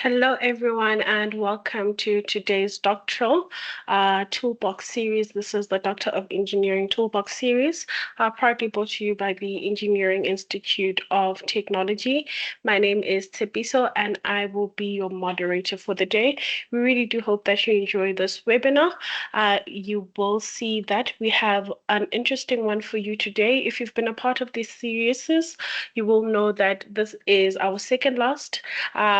Hello, everyone, and welcome to today's Doctoral Toolbox series. This is the Doctor of Engineering Toolbox series, partly brought to you by the Engineering Institute of Technology. My name is Tepiso, and I will be your moderator for the day. We really do hope that you enjoy this webinar. You will see that we have an interesting one for you today. If you've been a part of this series, you will know that this is our second last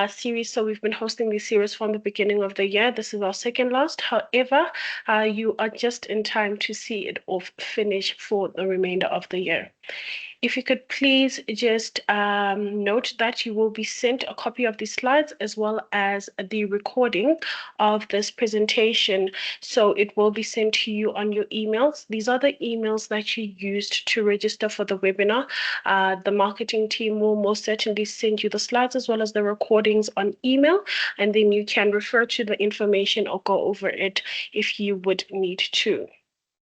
series. So we've been hosting this series from the beginning of the year. This is our second last. However, you are just in time to see it off finish for the remainder of the year. If you could please just note that you will be sent a copy of the slides as well as the recording of this presentation. So it will be sent to you on your emails. These are the emails that you used to register for the webinar. The marketing team will most certainly send you the slides as well as the recordings on email, and then you can refer to the information or go over it if you would need to.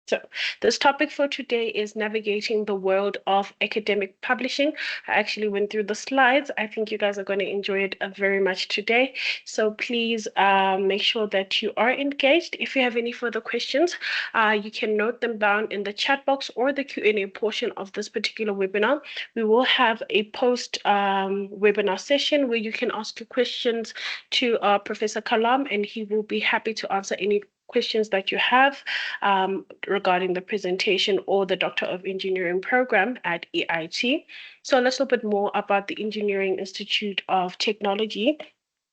So this topic for today is navigating the world of academic publishing. I actually went through the slides. I think you guys are going to enjoy it very much today. So please make sure that you are engaged. If you have any further questions, you can note them down in the chat box or the Q&A portion of this particular webinar. We will have a post webinar session where you can ask your questions to Professor Kalam, and he will be happy to answer any questions that you have regarding the presentation or the Doctor of Engineering program at EIT. So let's look a bit more about the Engineering Institute of Technology.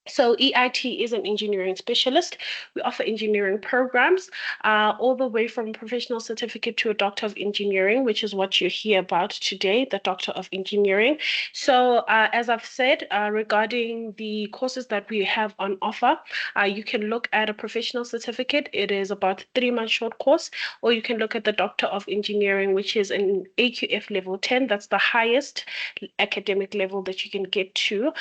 So EIT is an engineering specialist. We offer engineering programs all the way from professional certificate to a Doctor of Engineering, which is what you're here about today, the Doctor of Engineering. So as I've said, regarding the courses that we have on offer, you can look at a professional certificate. It is about a 3-month short course, or you can look at the Doctor of Engineering, which is an AQF level 10. That's the highest academic level that you can get to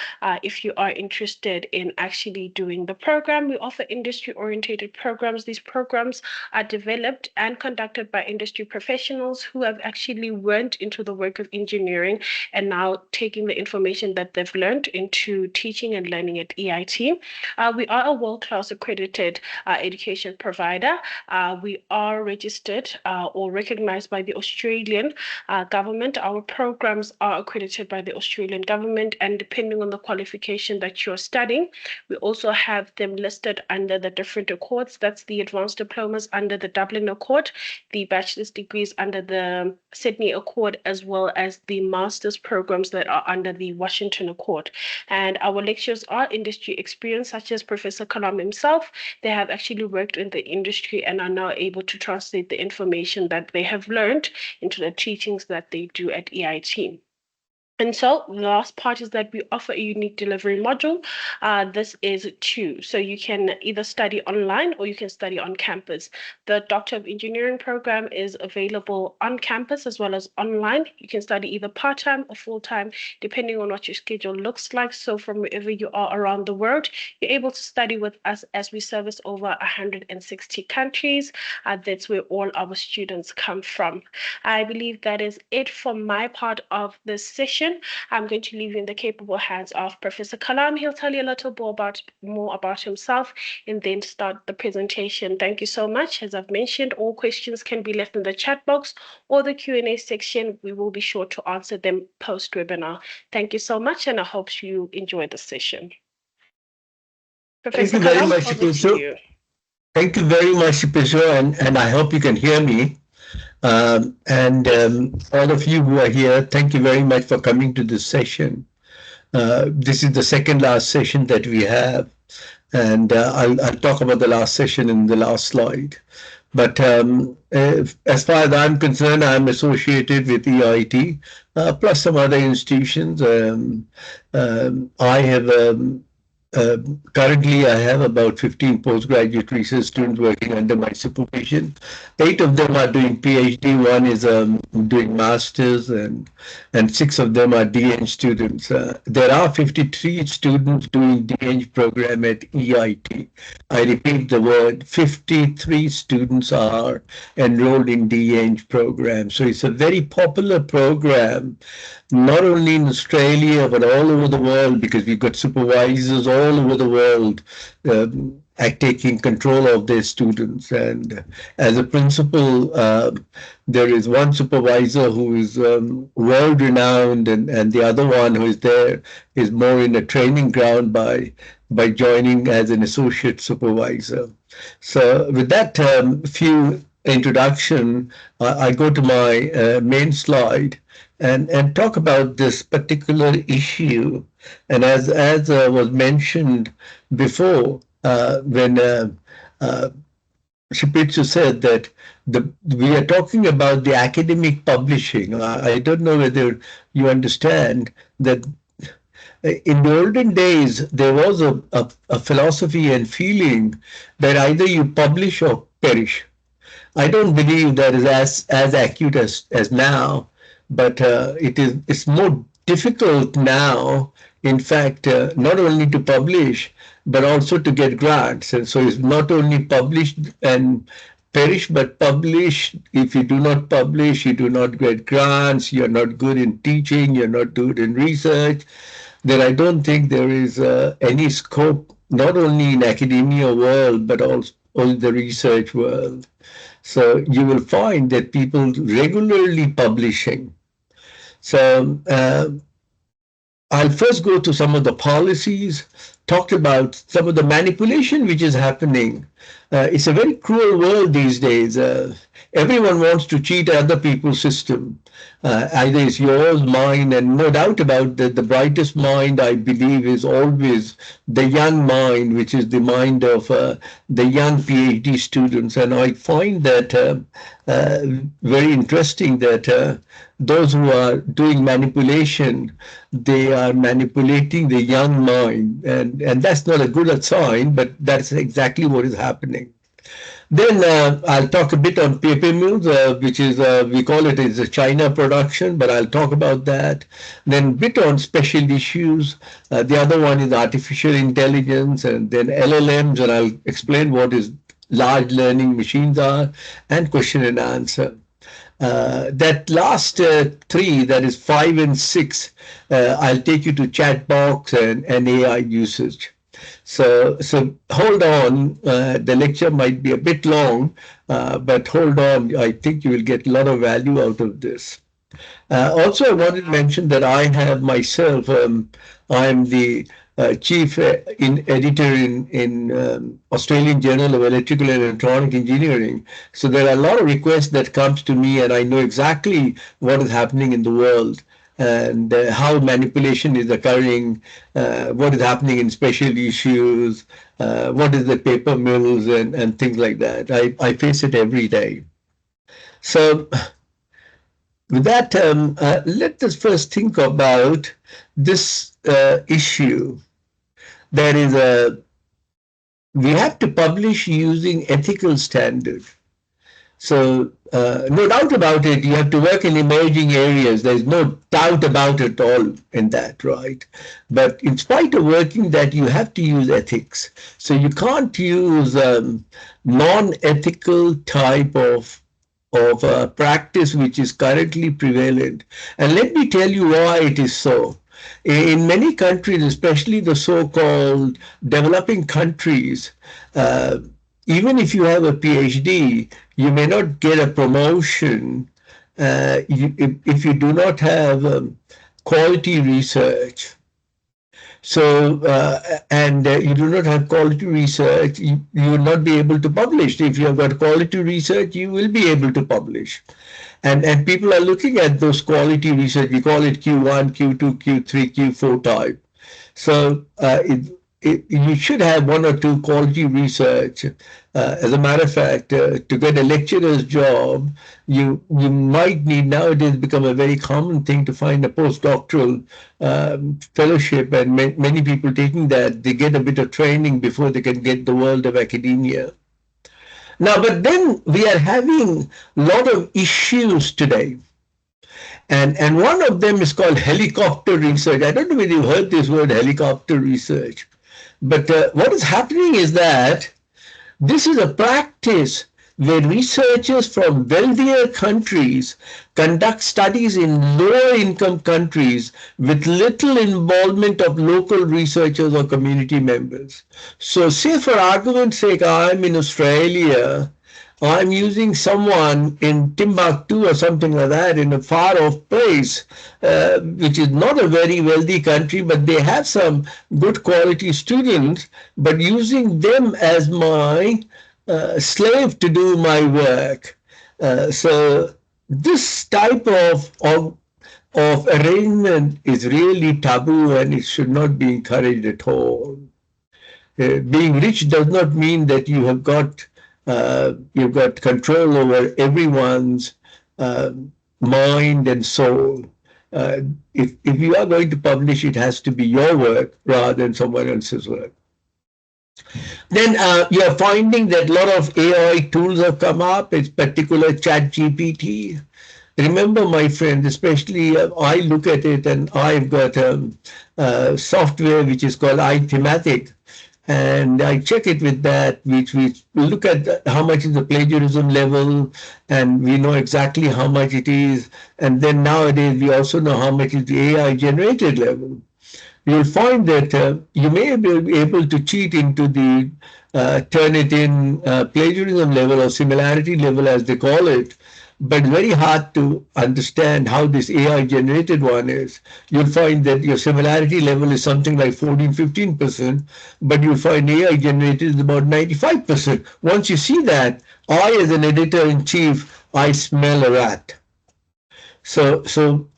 if you are interested in actually doing the program. We offer industry-oriented programs. These programs are developed and conducted by industry professionals who have actually went into the work of engineering and now taking the information that they've learned into teaching and learning at EIT. We are a world-class accredited education provider. We are registered or recognized by the Australian government. Our programs are accredited by the Australian government, and depending on the qualification that you're studying, we also have them listed under the different accords. That's the advanced diplomas under the Dublin Accord, the bachelor's degrees under the Sydney Accord, as well as the master's programs that are under the Washington Accord. And our lecturers are industry experienced, such as Professor Kalam himself. They have actually worked in the industry and are now able to translate the information that they have learned into the teachings that they do at EIT. And so the last part is that we offer a unique delivery module. This is 2. So you can either study online or you can study on campus. The Doctor of Engineering program is available on campus as well as online. You can study either part-time or full-time, depending on what your schedule looks like. So from wherever you are around the world, you're able to study with us as we service over 160 countries. That's where all our students come from. I believe that is it for my part of this session. I'm going to leave you in the capable hands of Professor Kalam. He'll tell you a little more about himself and then start the presentation. Thank you so much. As I've mentioned, all questions can be left in the chat box or the Q&A section. We will be sure to answer them post-webinar. Thank you so much, and I hope you enjoy the session. Professor Kalam, over to you. Thank you very much, Tepiso, and I hope you can hear me. All of you who are here, thank you very much for coming to this session. This is the second last session that we have, and I'll talk about the last session in the last slide. But as far as I'm concerned, I'm associated with EIT, plus some other institutions. Currently, I have about 15 postgraduate research students working under my supervision. 8 of them are doing PhD, 1 is doing masters, and 6 of them are DEng students. There are 53 students doing DEng program at EIT. I repeat the word, 53 students are enrolled in DEng program. So it's a very popular program, not only in Australia, but all over the world, because we've got supervisors all all over the world taking control of their students. And as a principal, there is one supervisor who is world renowned, and the other one who is there is more in a training ground by joining as an associate supervisor. So with that few introduction, I go to my main slide and talk about this particular issue. And as was mentioned before, when Shipitsu said that we are talking about the academic publishing. I don't know whether you understand that in the olden days, there was a philosophy and feeling that either you publish or perish. I don't believe that is as acute as now, but it's more difficult now, in fact, not only to publish, but also to get grants. And so it's not only published and perish, but publish. If you do not publish, you do not get grants, you're not good in teaching, you're not good in research, then I don't think there is any scope, not only in academia world, but also in the research world. So you will find that people regularly publishing. So I'll first go to some of the policies, talk about some of the manipulation which is happening. It's a very cruel world these days. Everyone wants to cheat other people's system. Either it's yours, mine, and no doubt about that, the brightest mind, I believe, is always the young mind, which is the mind of the young PhD students. And I find that very interesting that those who are doing manipulation, they are manipulating the young mind. And that's not a good sign, but that's exactly what is happening. Then I'll talk a bit on paper mills, which is, we call it as a China production, but I'll talk about that. Then a bit on special issues. The other one is artificial intelligence, and then LLMs, and I'll explain what is large learning machines are, and question and answer. That last three, that is 5 and 6, I'll take you to Chatbox and AI usage. So hold on. The lecture might be a bit long, but hold on. I think you will get a lot of value out of this. Also, I wanted to mention that I have myself, I'm the chief editor in Australian Journal of Electrical and Electronic Engineering. So there are a lot of requests that comes to me, and I know exactly what is happening in the world and how manipulation is occurring, what is happening in special issues, what is the paper mills and things like that. I face it every day. So with that, let us first think about this issue. There is we have to publish using ethical standards. So no doubt about it, you have to work in emerging areas. There's no doubt about it all in that, right? But in spite of working that, you have to use ethics. So you can't use non-ethical type of practice which is currently prevalent. And let me tell you why it is so. In many countries, especially the so-called developing countries, even if you have a PhD, you may not get a promotion if you do not have quality research. So, and you do not have quality research, you will not be able to publish. If you have got quality research, you will be able to publish. And people are looking at those quality research. We call it Q1, Q2, Q3, Q4 type. So you should have one or two quality research. As a matter of fact, to get a lecturer's job, you might need, nowadays become a very common thing to find a postdoctoral fellowship, and many people taking that, they get a bit of training before they can get the world of academia. Now, but then we are having a lot of issues today. And one of them is called helicopter research. I don't know whether you've heard this word, helicopter research. But what is happening is that this is a practice where researchers from wealthier countries conduct studies in lower income countries with little involvement of local researchers or community members. So say for argument's sake, I'm in Australia, I'm using someone in Timbuktu or something like that in a far off place, which is not a very wealthy country, but they have some good quality students, but using them as my slave to do my work. So this type of arrangement is really taboo and it should not be encouraged at all. Being rich does not mean that you've got control over everyone's uh, mind and soul. Uh, if you are going to publish, it has to be your work rather than someone else's work. Then you're finding that a lot of AI tools have come up, it's particular ChatGPT. Remember, my friend, especially I look at it and I've got software which is called iThematic, and I check it with that, which we look at how much is the plagiarism level, and we know exactly how much it is. And then nowadays we also know how much is the AI generated level. You'll find that you may be able to cheat into the Turnitin plagiarism level or similarity level, as they call it, but very hard to understand how this AI generated one is. You'll find that your similarity level is something like 14-15%, but you'll find AI generated is about 95%. Once you see that, I, as an editor in chief, I smell a rat. So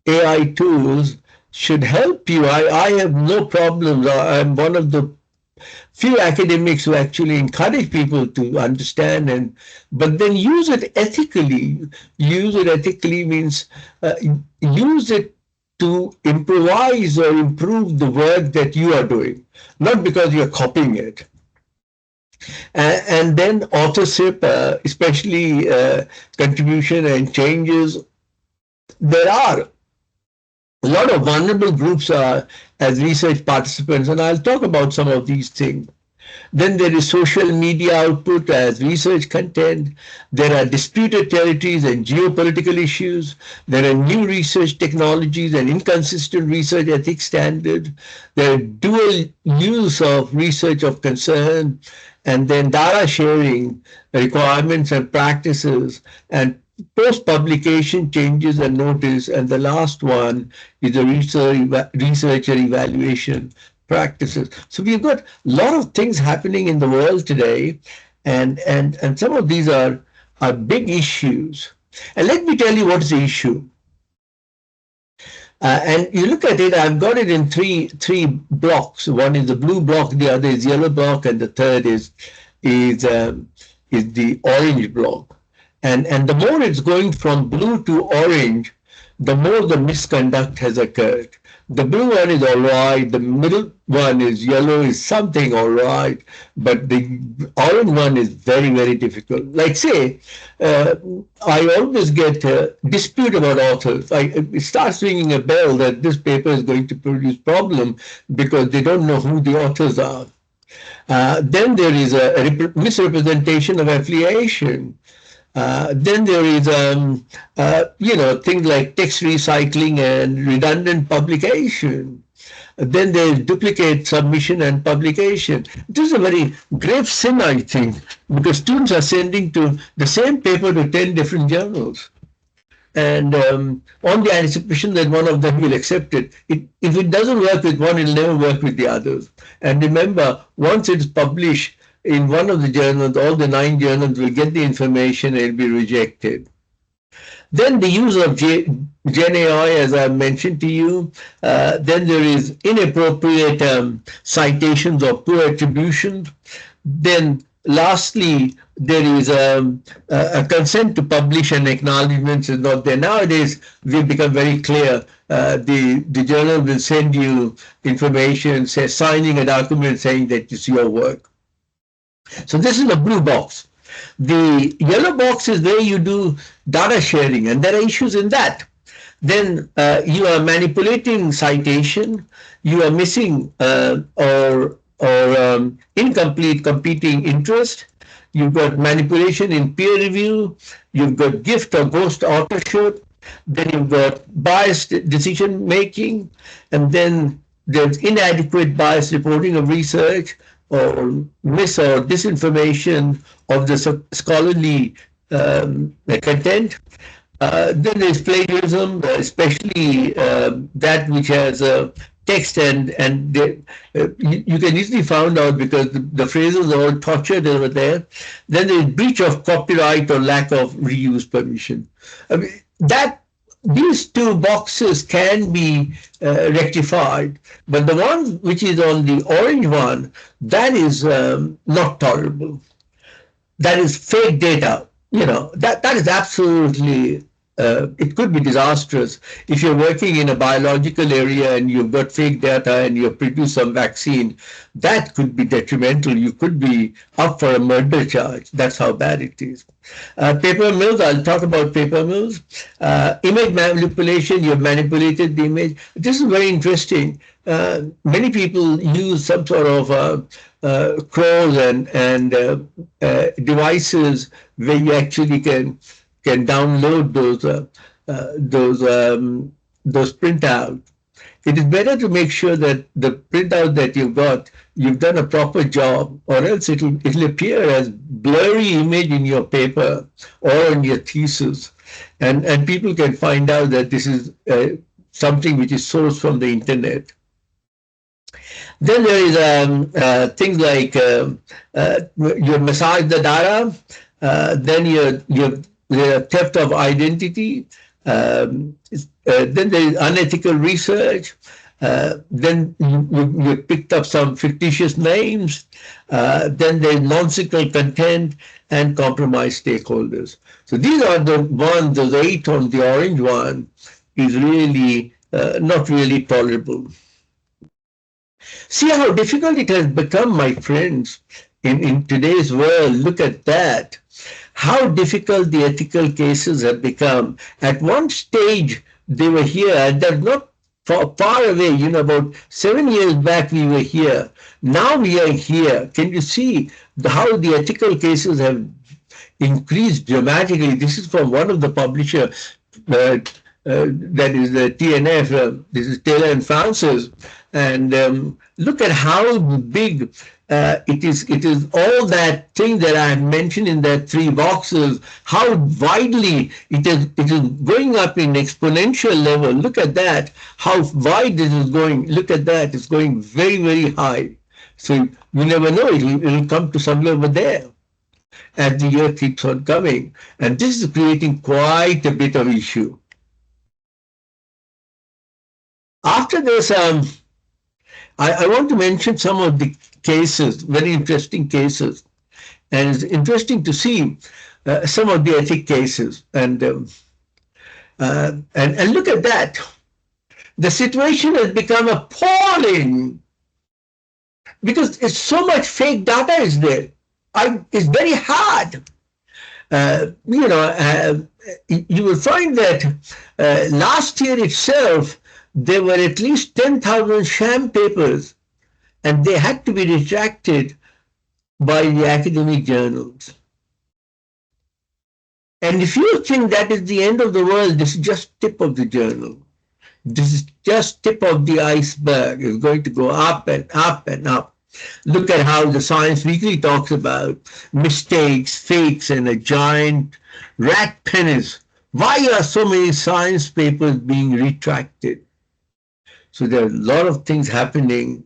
AI tools should help you. I have no problems. I'm one of the few academics who actually encourage people to understand, and but then use it ethically. Use it ethically means use it to improvise or improve the work that you are doing, not because you're copying it. And then authorship, especially contribution and changes. There are a lot of vulnerable groups as research participants, and I'll talk about some of these things. Then there is social media output as research content. There are disputed territories and geopolitical issues. There are new research technologies and inconsistent research ethics standards. There are dual use of research of concern, and then data sharing requirements and practices, and post-publication changes and notice. And the last one is the researcher evaluation practices. So we've got a lot of things happening in the world today, and some of these are big issues. And let me tell you what's the issue. And you look at it, I've got it in three blocks. One is the blue block, the other is yellow block, and the third is the orange block. And the more it's going from blue to orange, the more the misconduct has occurred. The blue one is all right, the middle one is yellow, is something all right, but the orange one is very, very difficult. Like say, I always get a dispute about authors. It starts ringing a bell that this paper is going to produce problem because they don't know who the authors are. Then there is a misrepresentation of affiliation. Then there is, things like text recycling and redundant publication. Then there is duplicate submission and publication. This is a very grave sin, I think, because students are sending to the same paper to 10 different journals. And on the anticipation that one of them will accept it. If it doesn't work with one, it'll never work with the others. And remember, once it's published, in one of the journals, all the 9 journals will get the information and it'll be rejected. Then the use of Gen AI, as I mentioned to you. Then there is inappropriate citations or poor attribution. Then lastly, there is a consent to publish and acknowledgements is not there. Nowadays, we've become very clear. The journal will send you information, say signing a document saying that it's your work. So this is the blue box. The yellow box is where you do data sharing, and there are issues in that. Then you are manipulating citation, you are missing or incomplete competing interest, you've got manipulation in peer review, you've got gift or ghost authorship, then you've got biased decision making, and then there's inadequate bias reporting of research or mis or disinformation of the scholarly content. Then there's plagiarism, especially that which has text and you can easily find out because the phrases are all tortured over there. Then there's breach of copyright or lack of reuse permission. I mean, that these two boxes can be rectified, but the one which is on the orange one, that is not tolerable. That is fake data. That is absolutely it could be disastrous if you're working in a biological area and you've got fake data and you've produced some vaccine. That could be detrimental. You could be up for a murder charge. That's how bad it is. Paper mills, I'll talk about paper mills. Image manipulation, you've manipulated the image. This is very interesting. Many people use some sort of crawls and devices where you actually can download those printouts. It is better to make sure that the printout that you've done a proper job, or else it'll appear as blurry image in your paper or in your thesis, and people can find out that this is something which is sourced from the internet. Then there is things like you massage the data, then you theft of identity, then there is unethical research, then you picked up some fictitious names, then there is nonsensical content and compromised stakeholders. So these are the ones, those 8 on the orange one is really not really tolerable. See how difficult it has become, my friends, in today's world. Look at that. How difficult the ethical cases have become. At one stage, they were here, and they're not far away. About 7 years back, we were here. Now we are here. Can you see how the ethical cases have increased dramatically? This is from one of the publishers, that is the TNF, this is Taylor and Francis. And look at how big it is. It is all that thing that I mentioned in that 3 boxes, how widely it is going up in exponential level. Look at that, how wide it is going. Look at that, it's going very, very high. So you never know, it'll come to somewhere over there as the year keeps on coming. And this is creating quite a bit of issue. After this, I want to mention some of the cases, very interesting cases, and it's interesting to see some of the ethic cases. And look at that. The situation has become appalling because it's so much fake data is there. It's very hard. You will find that last year itself, there were at least 10,000 sham papers, and they had to be retracted by the academic journals. And if you think that is the end of the world, this is just tip of the journal. This is just tip of the iceberg. It's going to go up and up and up. Look at how the Science Weekly talks about mistakes, fakes, and a giant rat penis. Why are so many science papers being retracted? So there are a lot of things happening.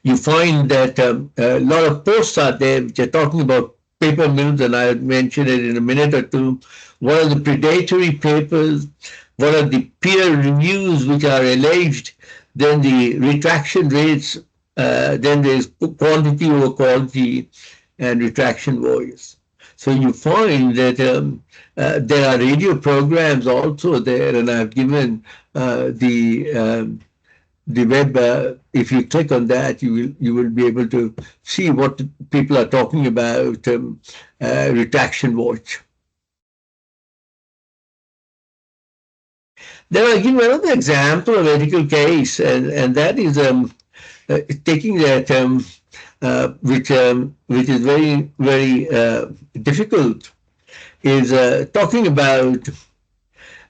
You find that a lot of posts are there which are talking about paper mills, and I'll mention it in a minute or two. What are the predatory papers? What are the peer reviews which are alleged? Then the retraction rates, then there's quantity over quality and retraction voice. So you find that there are radio programs also there, and I've given the web. If you click on that, you will be able to see what people are talking about. Retraction watch. Then I'll give another example of ethical case, and that is taking that which is very, very difficult, is talking about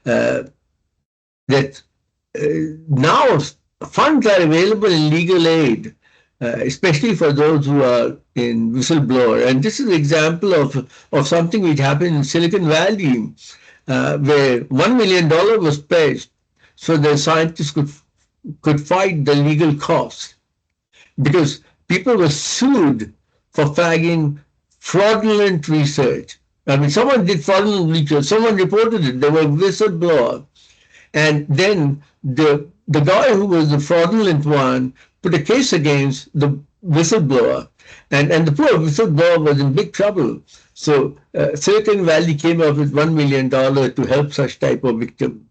uh, that now funds are available in legal aid, especially for those who are in whistleblower. And this is an example of something which happened in Silicon Valley, where $1 million was pledged so the scientists could fight the legal costs, because people were sued for flagging fraudulent research. I mean, someone did fraudulent research, someone reported it, they were whistleblower, and then the guy who was the fraudulent one put a case against the whistleblower, and the poor whistleblower was in big trouble. So Silicon Valley came up with $1 million to help such type of victim.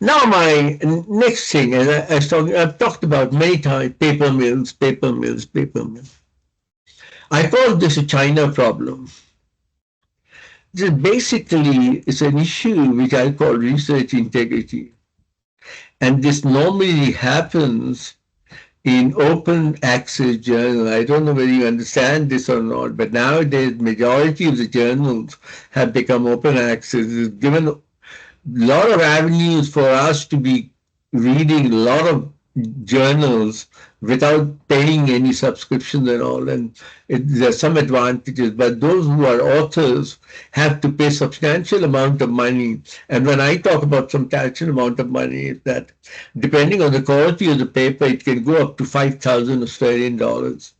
Now my next thing, and I've talked about many times, paper mills, paper mills, paper mills. I call this a China problem. This basically is an issue which I call research integrity. And this normally happens in open access journal. I don't know whether you understand this or not, but nowadays majority of the journals have become open access. It's given a lot of avenues for us to be reading a lot of journals without paying any subscriptions and all. And there's some advantages, but those who are authors have to pay substantial amount of money. And when I talk about substantial amount of money, it's that depending on the quality of the paper, it can go up to 5,000 Australian dollars,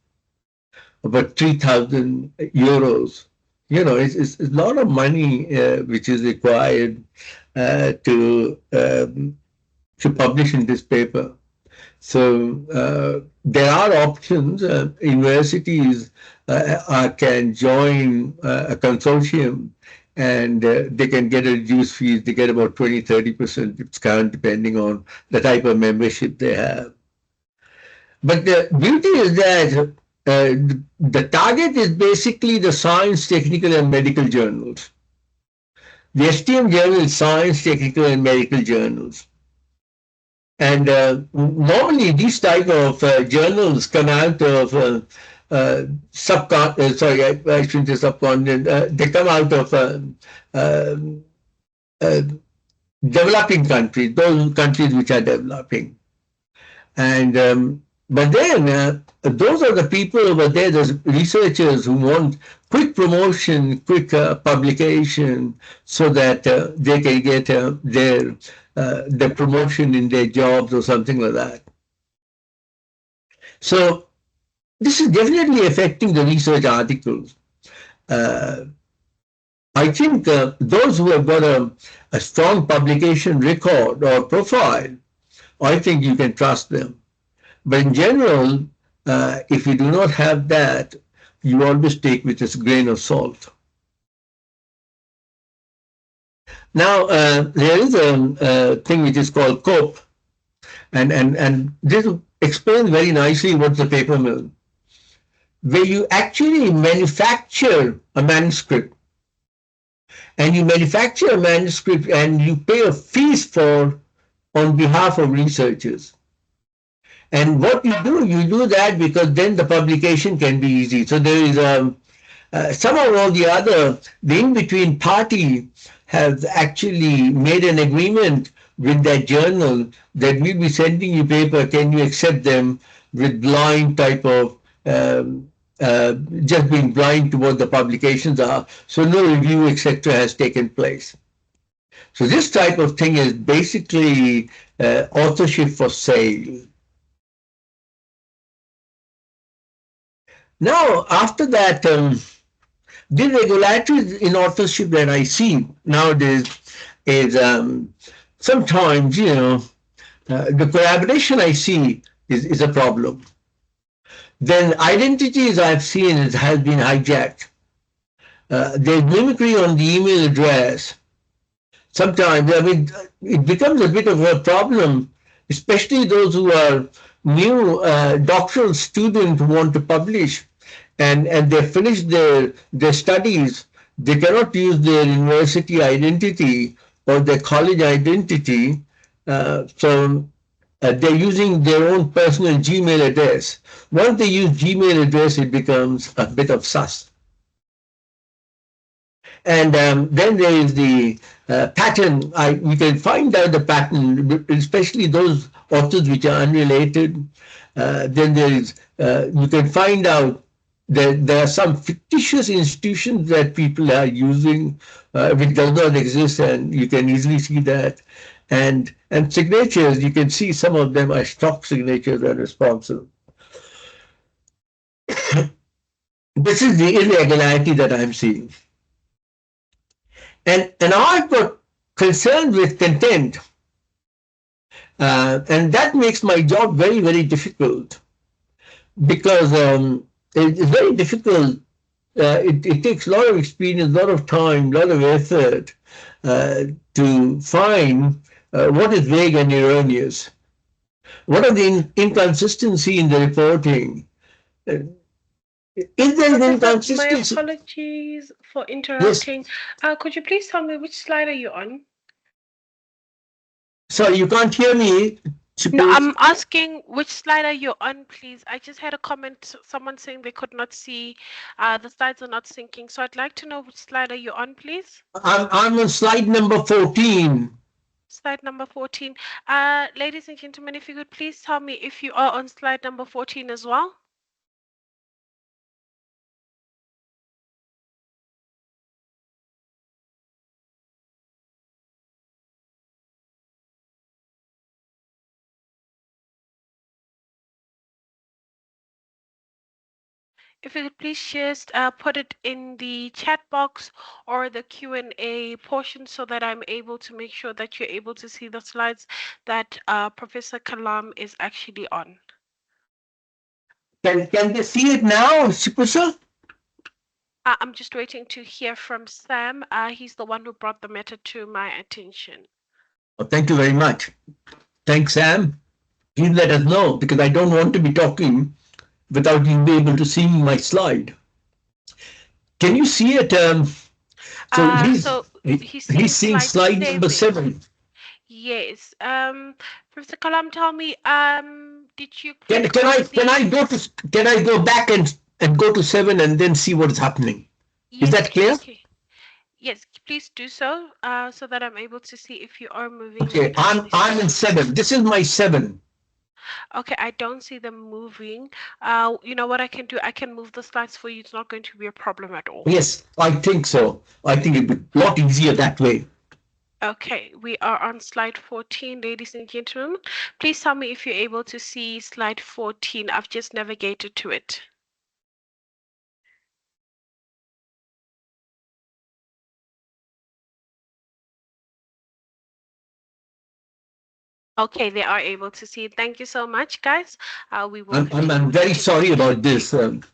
about 3,000 euros. You know, it's a lot of money which is required to publish in this paper. So there are options. Universities can join a consortium, and they can get a reduced fees. They get about 20-30% discount depending on the type of membership they have. But the beauty is that the target is basically the science, technical, and medical journals. The STM journal is science, technical, and medical journals. And normally these type of journals come out of sorry, I shouldn't say subcontinent. They come out of developing countries, those countries which are developing. And but then those are the people over there, those researchers who want quick promotion, quick publication, so that they can get their promotion in their jobs or something like that. So this is definitely affecting the research articles. I think those who have got a strong publication record or profile, I think you can trust them. But in general, if you do not have that, you always take with a grain of salt. Now, there is a thing which is called COPE, and this explains very nicely what's the paper mill, where you actually manufacture a manuscript. And you manufacture a manuscript and you pay a fees for on behalf of researchers. And what you do that because then the publication can be easy. So there is somehow or the other, the in-between party has actually made an agreement with that journal that we'll be sending you paper, can you accept them, with blind type of just being blind to what the publications are, so no review, etc., has taken place. So this type of thing is basically authorship for sale. Now, after that, the regulatories in authorship that I see nowadays is sometimes, the collaboration I see is a problem. Then identities I've seen has been hijacked. There's mimicry on the email address. Sometimes, I mean, it becomes a bit of a problem, especially those who are new doctoral students who want to publish and they finish their studies. They cannot use their university identity or their college identity. So they're using their own personal Gmail address. Once they use Gmail address, it becomes a bit of sus. And then there is the pattern. You can find out the pattern, especially those authors which are unrelated. Then there is, you can find out that there are some fictitious institutions that people are using, which does not exist, and you can easily see that. And signatures, you can see some of them are stock signatures and responsive. This is the irregularity that I'm seeing. And I've got concern with content, and that makes my job very, very difficult because it's very difficult. It takes a lot of experience, a lot of time, a lot of effort to find what is vague and erroneous. What are the inconsistency in the reporting? Is there an My inconsistency? apologies for Yes. interrupting. Could you please tell me which slide are you on? Sorry, you can't hear me. No, Suppose. I'm asking which slide are you on, please. I just had a comment, someone saying they could not see, the slides are not syncing. So I'd like to know which slide are you on, please? I'm on slide number 14. Slide number 14. Ladies and gentlemen, if you could please tell me if you are on slide number 14 as well. If you could please just put it in the chat box or the Q&A portion so that I'm able to make sure that you're able to see the slides that Professor Kalam is actually on. Can they see it now, Professor? I'm just waiting to hear from Sam. He's the one who brought the matter to my attention. Oh, thank you very much. Thanks, Sam. Please let us know because I don't want to be talking without you being able to see my slide. Can you see it? So he's seeing slide number 7. Yes. Professor Kalam, tell me, did you Can click can on I can I the... go to can I go back and go to 7 and then see what is happening? Is Yes, that clear? okay. Yes, please do so, so that I'm able to see if you are moving Okay, I'm in the 7. This is my 7. Okay, I don't see them moving. You know what I can do? I can move the slides for you. It's not going to be a problem at all. Yes, I think so. I think it'd be a lot easier that way. Okay, we are on slide 14, ladies and gentlemen. Please tell me if you're able to see slide 14. I've just navigated to it. Okay, they are able to see. Thank you so much, guys. We will continue I'm with the very sorry about presentation. this.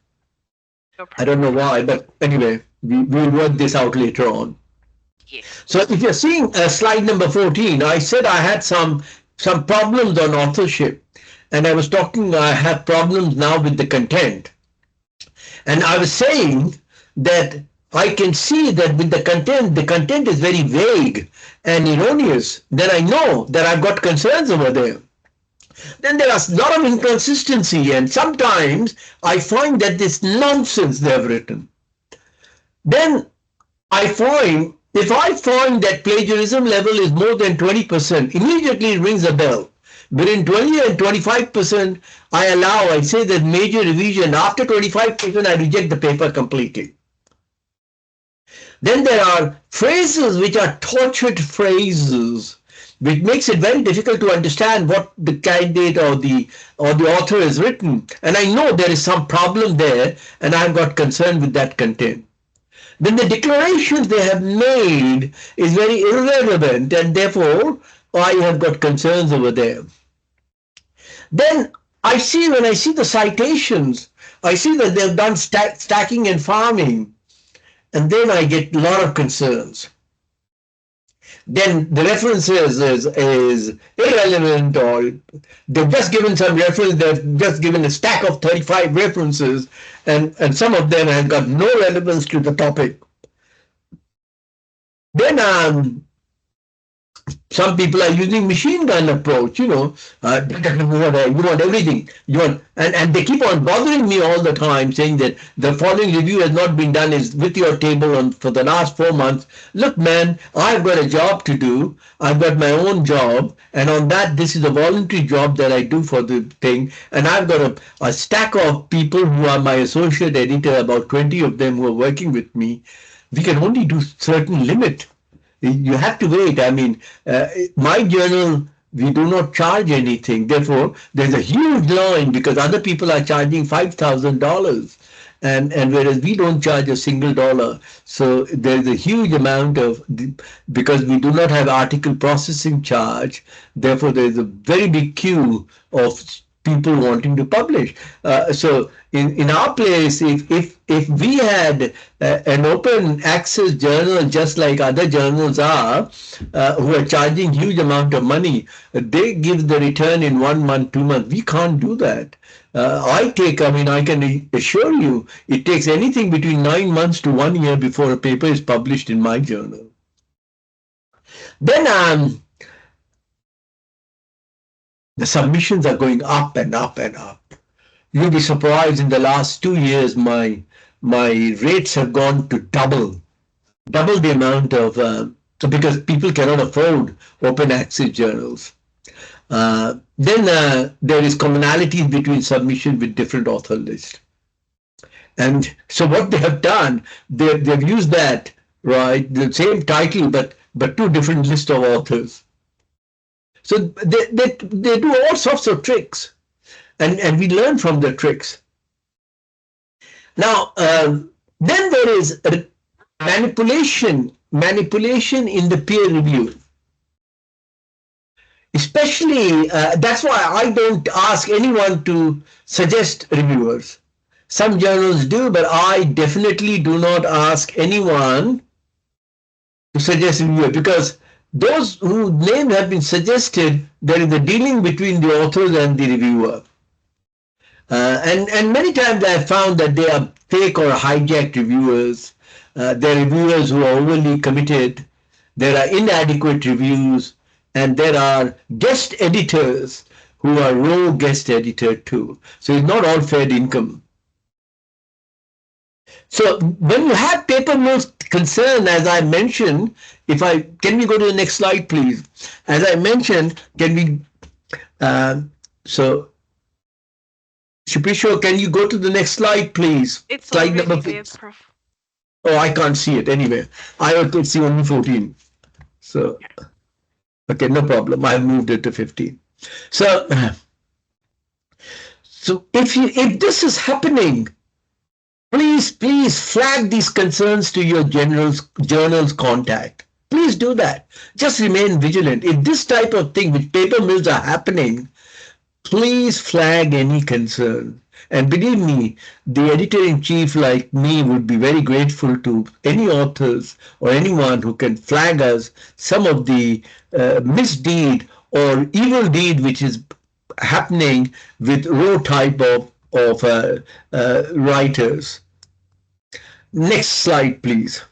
No I don't know problem. why, but anyway, we'll work this out later on. Yes. So if you're seeing slide number 14, I said I had some problems on authorship, and I was talking. I have problems now with the content, and I was saying that I can see that with the content is very vague and erroneous. Then I know that I've got concerns over there. Then there are a lot of inconsistency, and sometimes I find that this nonsense they've written. Then I find if I find that plagiarism level is more than 20%, immediately it rings a bell. Within 20 and 25%, I say that major revision. After 25%, I reject the paper completely. Then there are phrases which are tortured phrases, which makes it very difficult to understand what the candidate or the author has written. And I know there is some problem there, and I've got concern with that content. Then the declarations they have made is very irrelevant, and therefore I have got concerns over there. Then when I see the citations, I see that they've done stacking and farming, and then I get a lot of concerns. Then the references is irrelevant, or they've just given some reference, they've just given a stack of 35 references, and some of them have got no relevance to the topic. Then Some people are using machine gun approach, you want everything. You want, and they keep on bothering me all the time saying that the following review has not been done is with your table on for the last 4 months. Look, man, I've got a job to do. I've got my own job. And on that, this is a voluntary job that I do for the thing. And I've got a stack of people who are my associate editor, about 20 of them who are working with me. We can only do certain limit. You have to wait. I mean, my journal, we do not charge anything. Therefore, there's a huge line because other people are charging $5,000. And whereas we don't charge a single dollar. So there's a huge amount of, because we do not have article processing charge, therefore there's a very big queue of people wanting to publish. So in our place, if we had an open access journal just like other journals are, who are charging huge amount of money, they give the return in 1 month, 2 months. We can't do that. I can assure you, it takes anything between 9 months to 1 year before a paper is published in my journal. Then the submissions are going up and up and up. You'll be surprised, in the last 2 years, my rates have gone to double the amount of, because people cannot afford open access journals. Then there is commonality between submission with different author lists. And so what they have done, they've used that, right, the same title, but two different lists of authors. So they do all sorts of tricks, and we learn from the tricks. Now, then there is manipulation in the peer review. Especially, that's why I don't ask anyone to suggest reviewers. Some journals do, but I definitely do not ask anyone to suggest reviewers, because those whose names have been suggested, there is a dealing between the authors and the reviewer. And many times I have found that they are fake or hijacked reviewers. There are reviewers who are overly committed. There are inadequate reviews. And there are guest editors who are raw guest editor too. So it's not all fair income. So when you have paper mills concern, as I mentioned, can we go to the next slide, please? As I mentioned, so Shubhisho, can you go to the next slide, please? It's slide number 6. Oh, I can't see it anyway. I could see only 14. So, okay, no problem. I moved it to 15. So if this is happening, please flag these concerns to your journal's contact. Please do that. Just remain vigilant. If this type of thing with paper mills are happening, please flag any concern. And believe me, the editor-in-chief like me would be very grateful to any authors or anyone who can flag us some of the misdeed or evil deed which is happening with raw type of writers. Next slide, please.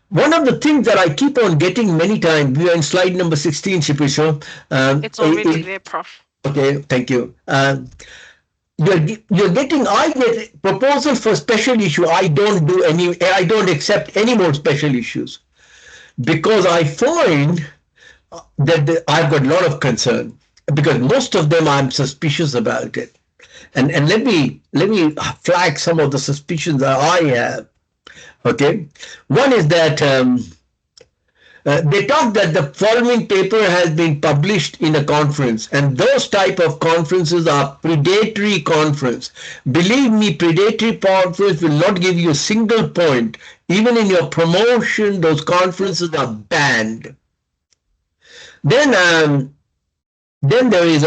One of the things that I keep on getting many times, we are in slide number 16, Shubhisho. It's already there, Prof. Okay, thank you. I get proposal for special issue. I don't accept any more special issues because I find that I've got a lot of concern, because most of them I'm suspicious about it. And let me flag some of the suspicions that I have. Okay, one is that they talk that the following paper has been published in a conference, and those type of conferences are predatory conference. Believe me, predatory conference will not give you a single point. Even in your promotion, those conferences are banned. Then there is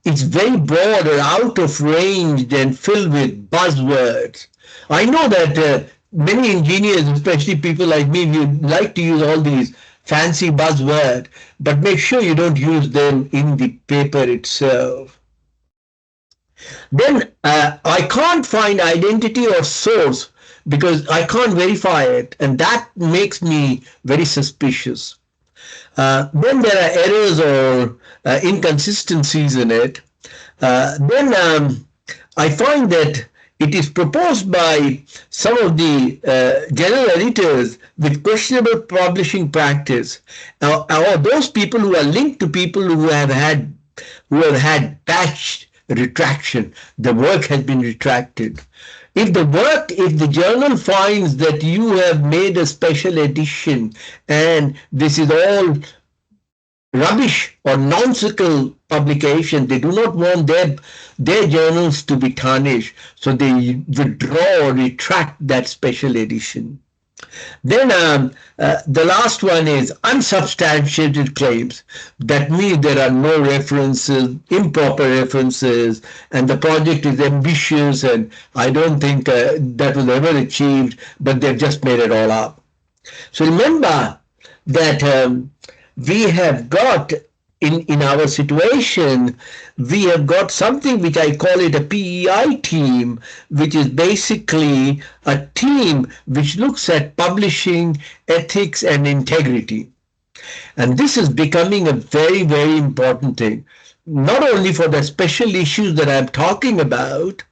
it's very broad or out of range and filled with buzzwords. I know that many engineers, especially people like me, we like to use all these fancy buzzwords, but make sure you don't use them in the paper itself. Then I can't find identity or source because I can't verify it, and that makes me very suspicious. Then there are errors or inconsistencies in it. Then I find that it is proposed by some of the general editors with questionable publishing practice, or those people who are linked to people who have had batch retraction. The work has been retracted. If the journal finds that you have made a special edition and this is all rubbish or nonsensical publication, they do not want their journals to be tarnished, so they withdraw or retract that special edition. Then the last one is unsubstantiated claims. That means there are no references, improper references, and the project is ambitious, and I don't think that was ever achieved, but they've just made it all up. So remember that we have got in our situation, we have got something which I call it a PEI team, which is basically a team which looks at publishing, ethics, and integrity. And this is becoming a very, very important thing, not only for the special issues that I'm talking about,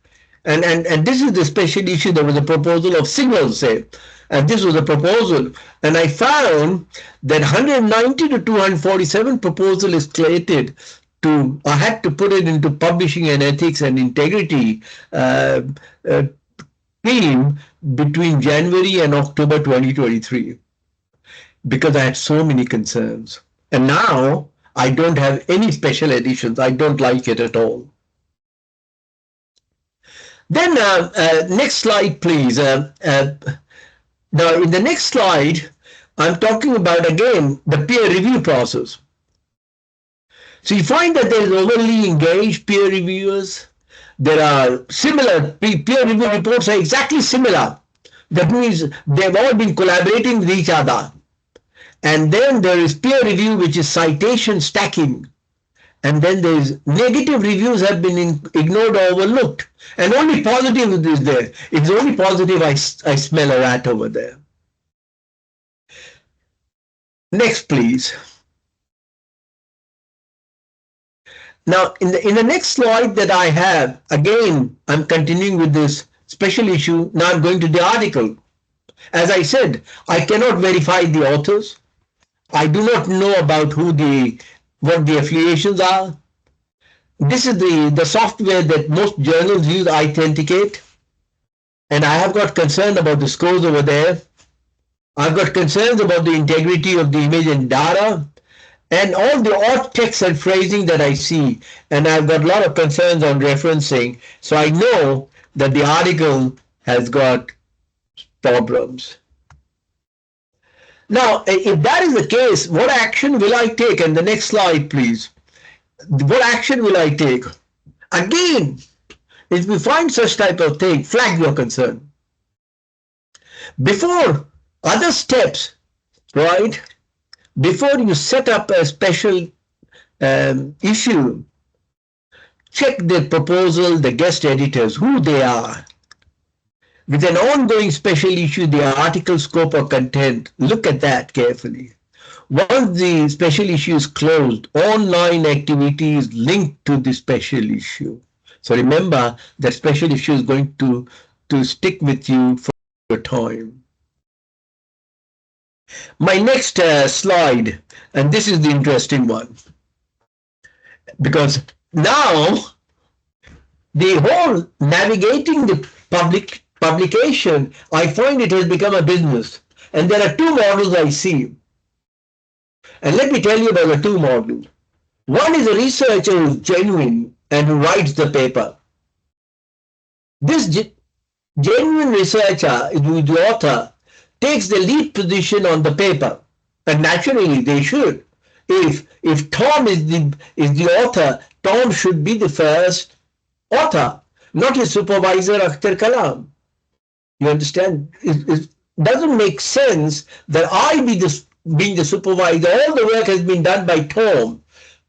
and this is the special issue. There was a proposal of signals, say, and this was a proposal. And I found that 190 to 247 proposal is slated to, I had to put it into publishing and ethics and integrity team between January and October 2023, because I had so many concerns. And now I don't have any special editions. I don't like it at all. Then next slide, please. Now, in the next slide, I'm talking about, again, the peer review process. So you find that there is overly engaged peer reviewers. There are similar, peer review reports are exactly similar. That means they've all been collaborating with each other. And then there is peer review, which is citation stacking. And then there is negative reviews have been ignored or overlooked. And only positive is there. It's only positive I smell a rat over there. Next, please. Now, in the next slide that I have, again, I'm continuing with this special issue. Now I'm going to the article. As I said, I cannot verify the authors. I do not know about what the affiliations are. This is the software that most journals use, Authenticate. And I have got concern about the scores over there. I've got concerns about the integrity of the image and data, and all the odd text and phrasing that I see. And I've got a lot of concerns on referencing. So I know that the article has got problems. Now, if that is the case, what action will I take? And the next slide, please. What action will I take? Again, if we find such type of thing, flag your concern. Before other steps, right? Before you set up a special issue, check the proposal, the guest editors, who they are. With an ongoing special issue, the article scope or content, look at that carefully. Once the special issue is closed, online activities linked to the special issue. So remember that special issue is going to stick with you for your time. My next slide, and this is the interesting one, because now the whole navigating the publication, I find it has become a business. And there are two models I see. And let me tell you about the two models. One is a researcher who is genuine and who writes the paper. This genuine researcher, who is the author, takes the lead position on the paper. And naturally, they should. If Tom is the author, Tom should be the first author, not his supervisor, Akhtar Kalam. You understand? It doesn't make sense that I being the supervisor. All the work has been done by Tom.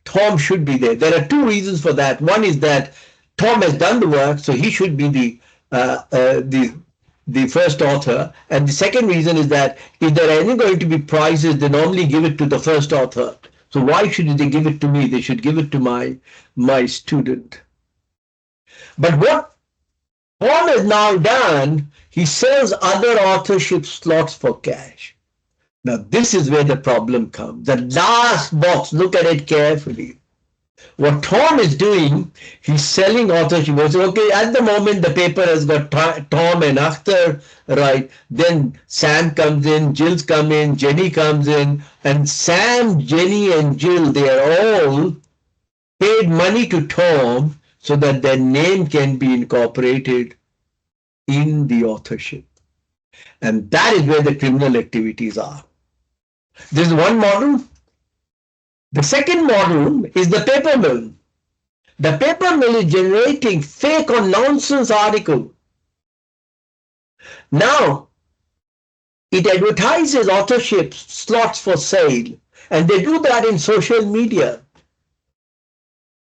Tom should be there. There are two reasons for that. One is that Tom has done the work, so he should be the the first author. And the second reason is that if there are any going to be prizes, they normally give it to the first author. So why should they give it to me? They should give it to my student. But what Paul has now done, he sells other authorship slots for cash. Now this is where the problem comes. The last box, look at it carefully. What Tom is doing, he's selling authorship. He says, okay, at the moment the paper has got Tom and Akhtar, right? Then Sam comes in, Jill's come in, Jenny comes in, and Sam, Jenny, and Jill, they are all paid money to Tom so that their name can be incorporated in the authorship. And that is where the criminal activities are. This is one model. The second model is the paper mill. The paper mill is generating fake or nonsense article. Now, it advertises authorship slots for sale, and they do that in social media.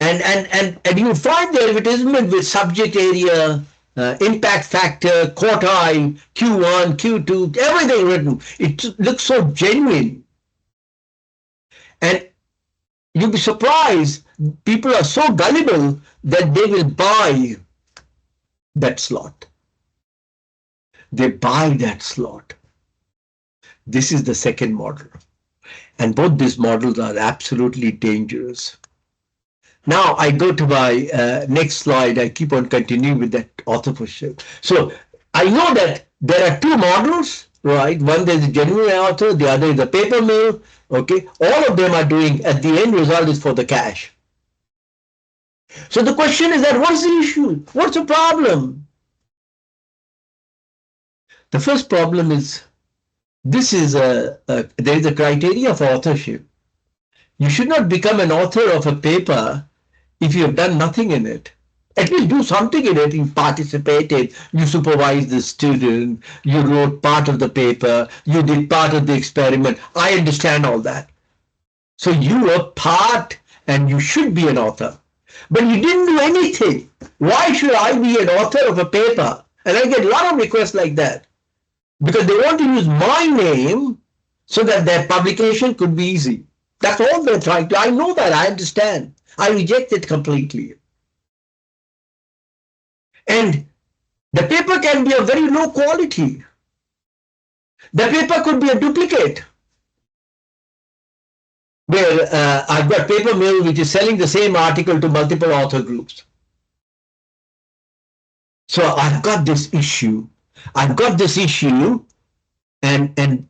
And you find the advertisement with subject area, impact factor, quartile, Q1, Q2, everything written. It looks so genuine. And you'll be surprised, people are so gullible that they will buy that slot. They buy that slot. This is the second model. And both these models are absolutely dangerous. Now I go to my next slide. I keep on continuing with that authorship. So I know that there are two models, right? One is the genuine author, the other is the paper mill. Okay, all of them are doing, at the end result is for the cash. So the question is that what's the issue? What's the problem? The first problem is there is a criteria for authorship. You should not become an author of a paper if you have done nothing in it. At least do something in it. You participated, you supervised the student, you wrote part of the paper, you did part of the experiment. I understand all that. So you were part and you should be an author. But you didn't do anything. Why should I be an author of a paper? And I get a lot of requests like that. Because they want to use my name so that their publication could be easy. That's all they're trying to. I know that. I understand. I reject it completely. And the paper can be of very low quality. The paper could be a duplicate. Where I've got paper mill which is selling the same article to multiple author groups. So I've got this issue. And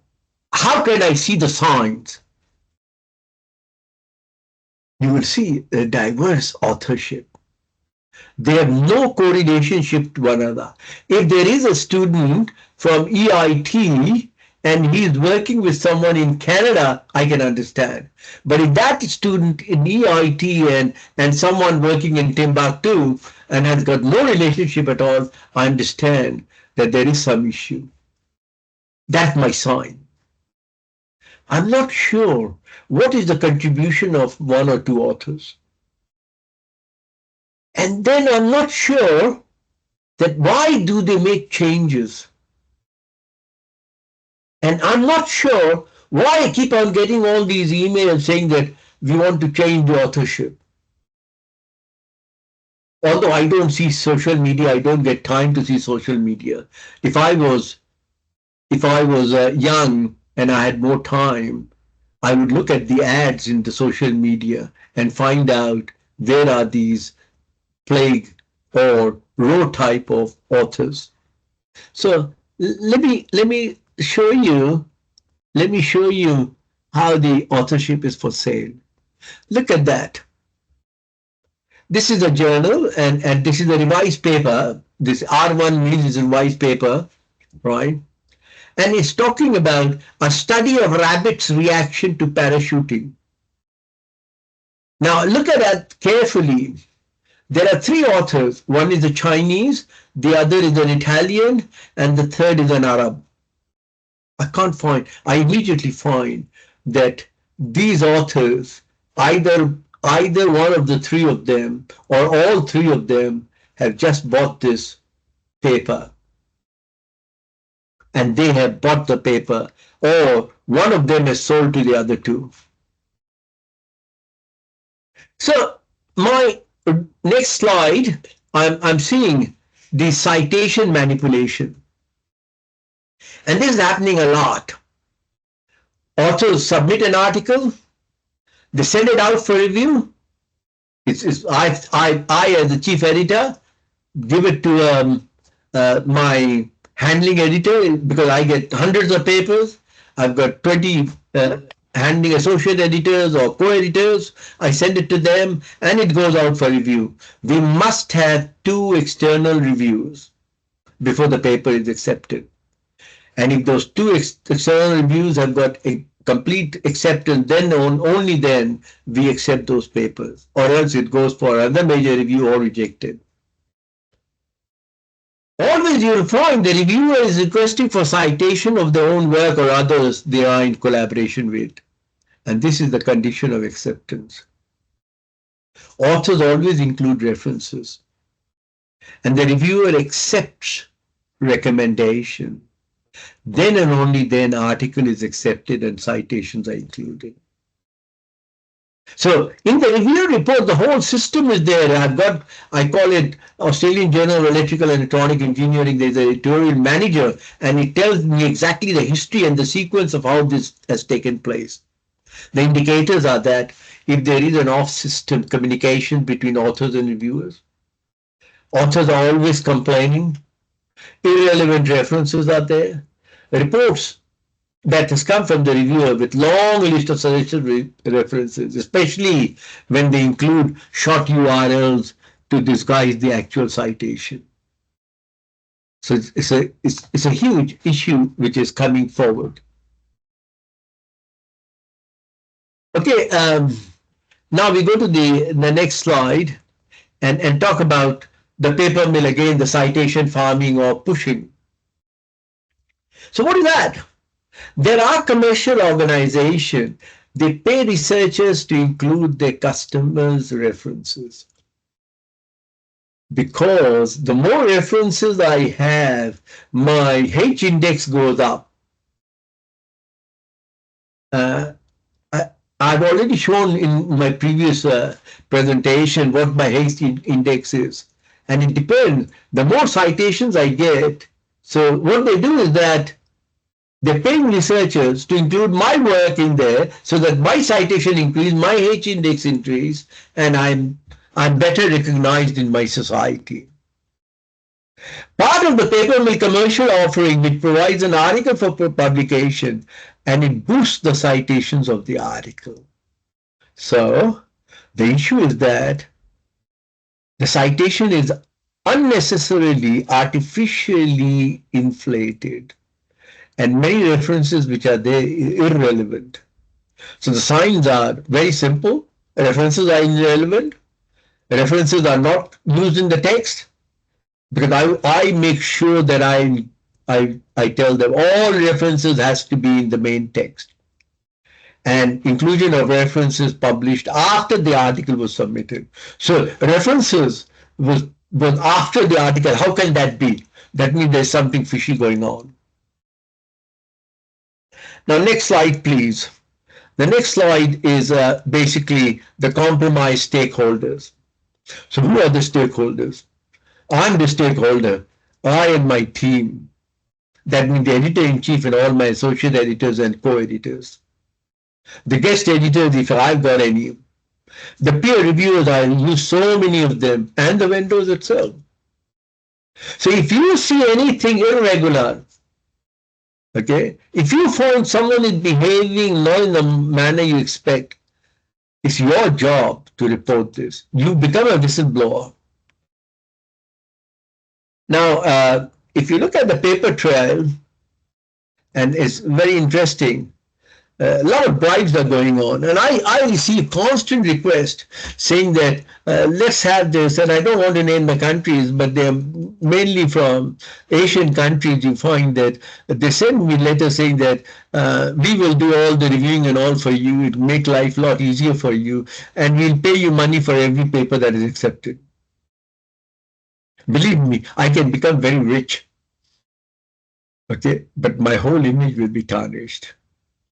how can I see the signs? You will see a diverse authorship. They have no correlationship to one another. If there is a student from EIT and he is working with someone in Canada, I can understand. But if that student in EIT and someone working in Timbuktu and has got no relationship at all, I understand that there is some issue. That's my sign. I'm not sure what is the contribution of one or two authors. And then I'm not sure that why do they make changes? And I'm not sure why I keep on getting all these emails saying that we want to change the authorship. Although I don't see social media, I don't get time to see social media. If I was young and I had more time, I would look at the ads in the social media and find out where are these plague or row type of authors. So let me show you how the authorship is for sale. Look at that. This is a journal and this is a revised paper. This R1 means it's a revised paper, right? And it's talking about a study of rabbits' reaction to parachuting. Now look at that carefully. There are three authors. One is a Chinese, the other is an Italian, and the third is an Arab. I immediately find that these authors, either one of the three of them or all three of them have just bought this paper. and they have bought the paper, or one of them has sold to the other two. So my next slide, I'm seeing the citation manipulation. And this is happening a lot. Authors submit an article, they send it out for review. I as the chief editor, give it to my handling editor because I get hundreds of papers. I've got 20 handling associate editors or co-editors. I send it to them and it goes out for review. We must have 2 external reviews before the paper is accepted. And if those 2 external reviews have got a complete acceptance, then only then we accept those papers, or else it goes for another major review or rejected. Always you'll find the reviewer is requesting for citation of their own work or others they are in collaboration with. And this is the condition of acceptance. Authors always include references. And the reviewer accepts recommendation. Then and only then article is accepted and citations are included. So in the review report, the whole system is there. I call it Australian Journal of Electrical and Electronic Engineering. There's an editorial manager, and it tells me exactly the history and the sequence of how this has taken place. The indicators are that if there is an off-system communication between authors and reviewers, authors are always complaining, irrelevant references are there, reports that has come from the reviewer with long list of suggested references, especially when they include short URLs to disguise the actual citation. So it's a huge issue which is coming forward. Okay, now we go to the next slide and talk about the paper mill again, the citation farming or pushing. So what is that? There are commercial organizations, they pay researchers to include their customers' references. Because the more references I have, my H index goes up. I've already shown in my previous presentation what my H index is. And it depends, the more citations I get, so what they do is that they're paying researchers to include my work in there so that my citation increase, my H index increase, and I'm better recognized in my society. Part of the paper mill commercial offering, which provides an article for publication, and it boosts the citations of the article. So the issue is that the citation is unnecessarily, artificially inflated. And many references which are there irrelevant. So the signs are very simple. References are irrelevant. References are not used in the text because I make sure that I tell them all references has to be in the main text. And inclusion of references published after the article was submitted. So references was after the article. How can that be? That means there's something fishy going on. Now, next slide, please. The next slide is basically the compromised stakeholders. So who are the stakeholders? I'm the stakeholder. I and my team. That means the editor-in-chief and all my associate editors and co-editors. The guest editors, if I've got any. The peer reviewers, I use so many of them, and the vendors itself. So if you see anything irregular, okay, if you find someone is behaving not in the manner you expect, it's your job to report this. You become a whistleblower. Now, if you look at the paper trail, and it's very interesting, a lot of bribes are going on, and I receive constant requests saying that let's have this, and I don't want to name the countries, but they're mainly from Asian countries. You find that they send me letters saying that we will do all the reviewing and all for you, it will make life a lot easier for you, and we'll pay you money for every paper that is accepted. Believe me, I can become very rich. Okay, but my whole image will be tarnished.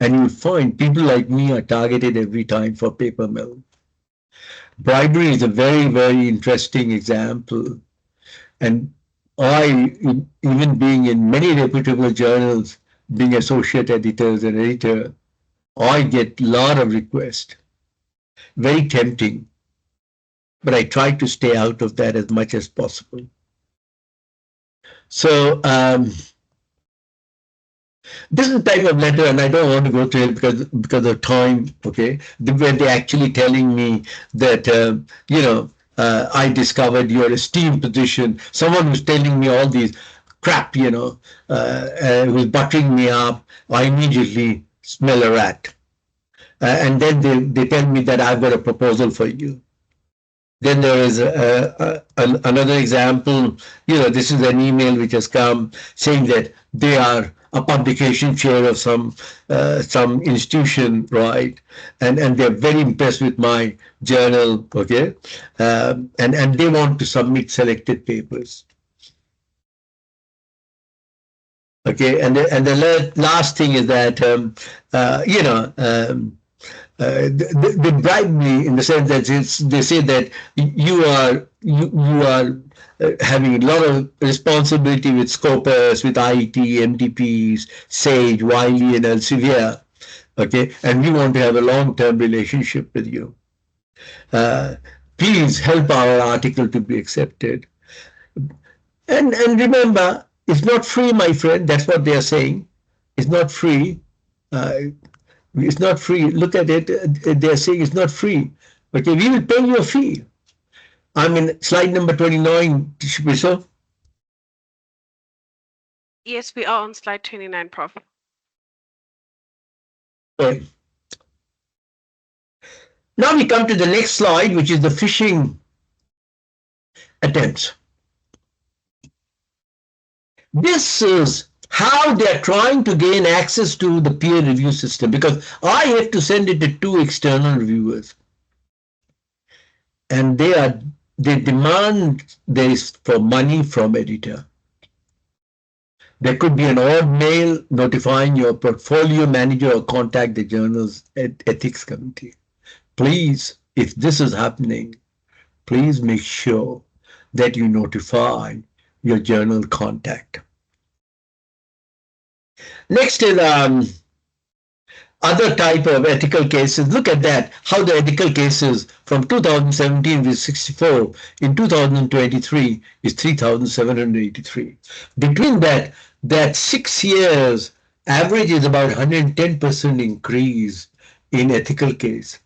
And you'll find people like me are targeted every time for paper mill. Bribery is a very, very interesting example. And I, even being in many reputable journals, being associate editors and editor, I get a lot of requests. Very tempting. But I try to stay out of that as much as possible. So this is the type of letter, and I don't want to go through it because of time. Okay, when they're actually telling me that I discovered your esteemed position. Someone who's telling me all these crap, who's buttering me up. I immediately smell a rat, and then they tell me that I've got a proposal for you. Then there is another example. This is an email which has come saying that they are a publication chair of some institution, right? And they're very impressed with my journal, okay? And they want to submit selected papers. Okay, and the last thing is that they bribe me in the sense that they say that you are having a lot of responsibility with Scopus, with IET, MTPs, Sage, Wiley, and Elsevier. Okay, and we want to have a long-term relationship with you. Please help our article to be accepted. And remember, it's not free, my friend. That's what they are saying. It's not free. It's not free. Look at it. They're saying it's not free. Okay, we will pay you a fee. I'm in slide number 29, Shubhisha. Yes, we are on slide 29, Prof. Okay. Now we come to the next slide, which is the phishing attempts. This is how they are trying to gain access to the peer review system, because I have to send it to 2 external reviewers. And they demand this for money from editor. There could be an odd mail notifying your portfolio manager or contact the journal's ethics committee. Please, if this is happening, please make sure that you notify your journal contact. Next is other type of ethical cases. Look at that, how the ethical cases from 2017 was 64, in 2023 is 3,783. Between that 6 years, average is about 110% increase in ethical case.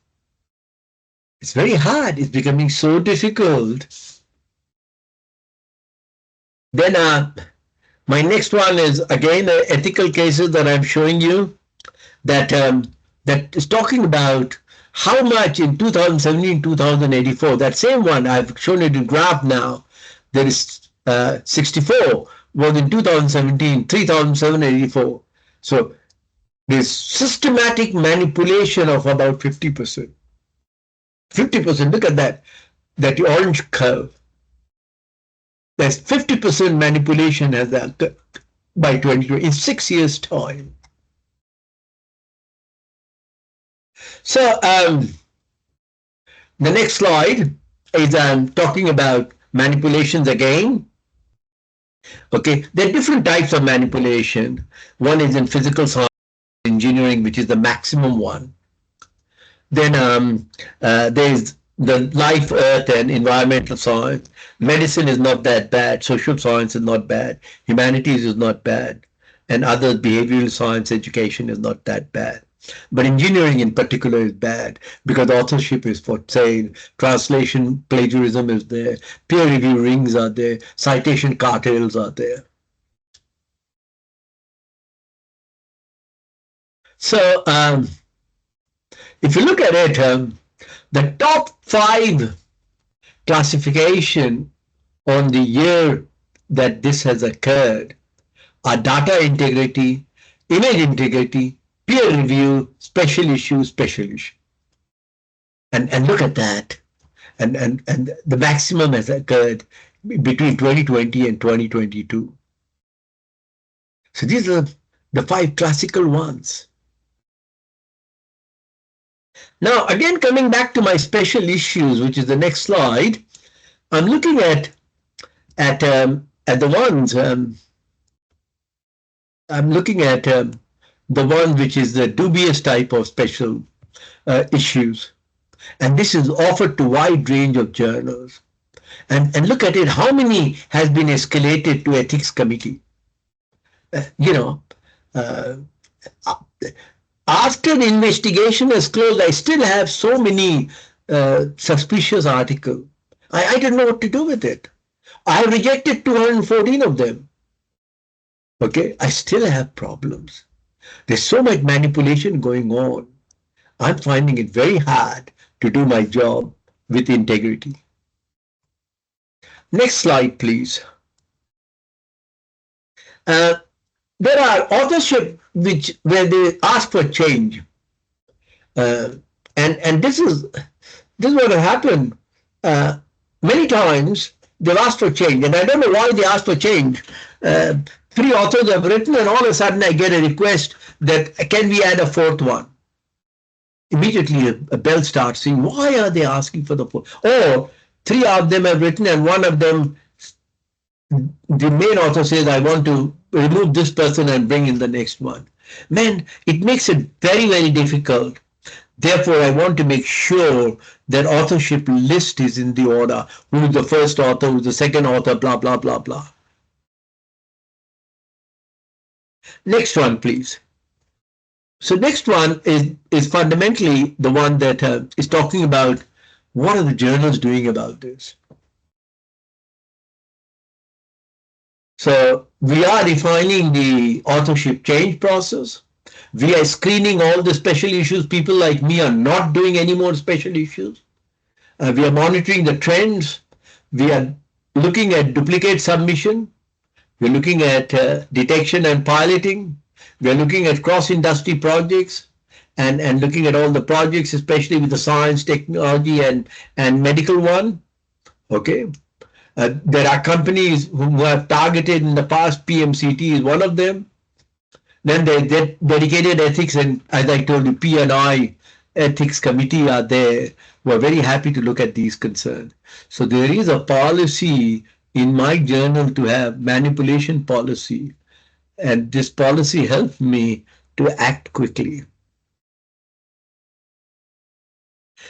It's very hard. It's becoming so difficult. Then my next one is again ethical cases that I'm showing you. That is talking about how much in 2017, 2084, that same one, I've shown it in graph now, there is 64, was in 2017, 3,784. So there's systematic manipulation of about 50%. 50%, look at that orange curve. There's 50% manipulation as that by 2020, in 6 years' time. So the next slide is talking about manipulations again. Okay, there are different types of manipulation. One is in physical science, engineering, which is the maximum one. Then there's the life, earth, and environmental science. Medicine is not that bad. Social science is not bad. Humanities is not bad. And other behavioral science education is not that bad. But engineering in particular is bad because authorship is for sale, translation plagiarism is there, peer review rings are there, citation cartels are there. So if you look at it, the top 5 classification on the year that this has occurred are data integrity, image integrity, peer review, special issue, special issue. And look at that. And the maximum has occurred between 2020 and 2022. So these are the 5 classical ones. Now, again, coming back to my special issues, which is the next slide, I'm looking at the ones. I'm looking at the one which is the dubious type of special issues, and this is offered to wide range of journals. And look at it. How many has been escalated to ethics committee? You know, uh, after the investigation is closed, I still have so many suspicious articles. I don't know what to do with it. I have rejected 214 of them. Okay, I still have problems. There's so much manipulation going on. I'm finding it very hard to do my job with integrity. Next slide, please. There are authorship where they ask for change, and this is what will happen. Many times they've asked for change, and I don't know why they ask for change. 3 authors have written, and all of a sudden I get a request that can we add a 4th one. Immediately a bell starts saying, why are they asking for the 4th? Or 3 of them have written, and one of them, the main author says, I want to remove this person and bring in the next one. Man, it makes it very, very difficult. Therefore, I want to make sure that authorship list is in the order. Who is the first author, who is the second author, blah, blah, blah, blah. Next one, please. So next one is fundamentally the one that is talking about what are the journals doing about this. So we are defining the authorship change process. We are screening all the special issues. People like me are not doing any more special issues. We are monitoring the trends. We are looking at duplicate submission. We're looking at detection and piloting. We're looking at cross-industry projects and looking at all the projects, especially with the science, technology, and medical one. Okay. There are companies who have targeted in the past. PMCT is one of them. Then the dedicated ethics and, as I told you, P&I ethics committee are there. We're very happy to look at these concerns. So there is a policy in my journal to have manipulation policy, and this policy helped me to act quickly.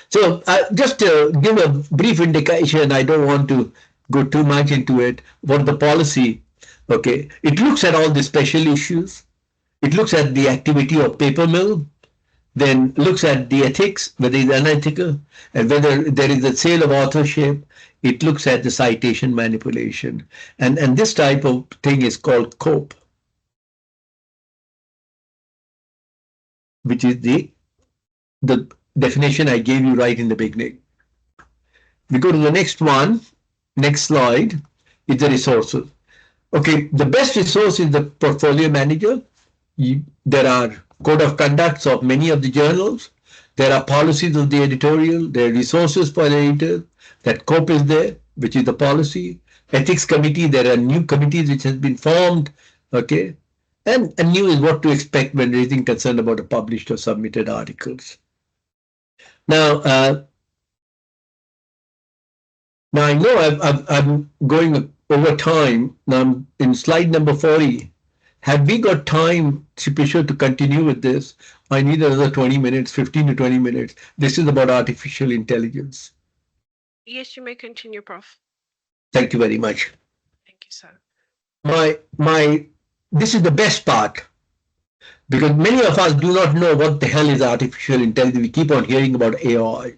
So just to give a brief indication, I don't want to go too much into it, what the policy, okay, it looks at all the special issues. It looks at the activity of paper mill, then looks at the ethics, whether it's unethical, and whether there is a sale of authorship. It looks at the citation manipulation. And this type of thing is called COPE, which is the definition I gave you right in the beginning. We go to the next one, next slide, is the resources. Okay, the best resource is the portfolio manager. There are code of conducts of many of the journals. There are policies of the editorial. There are resources for the editor. That COPE is there, which is the policy. Ethics committee, there are new committees which has been formed. Okay. And new is what to expect when raising concern about the published or submitted articles. Now I know I'm going over time. Now I'm in slide number 40. Have we got time, Sipisha, to continue with this? I need another 20 minutes, 15 to 20 minutes. This is about artificial intelligence. Yes, you may continue, Prof. Thank you very much. Thank you, sir. This is the best part, because many of us do not know what the hell is artificial intelligence. We keep on hearing about AI.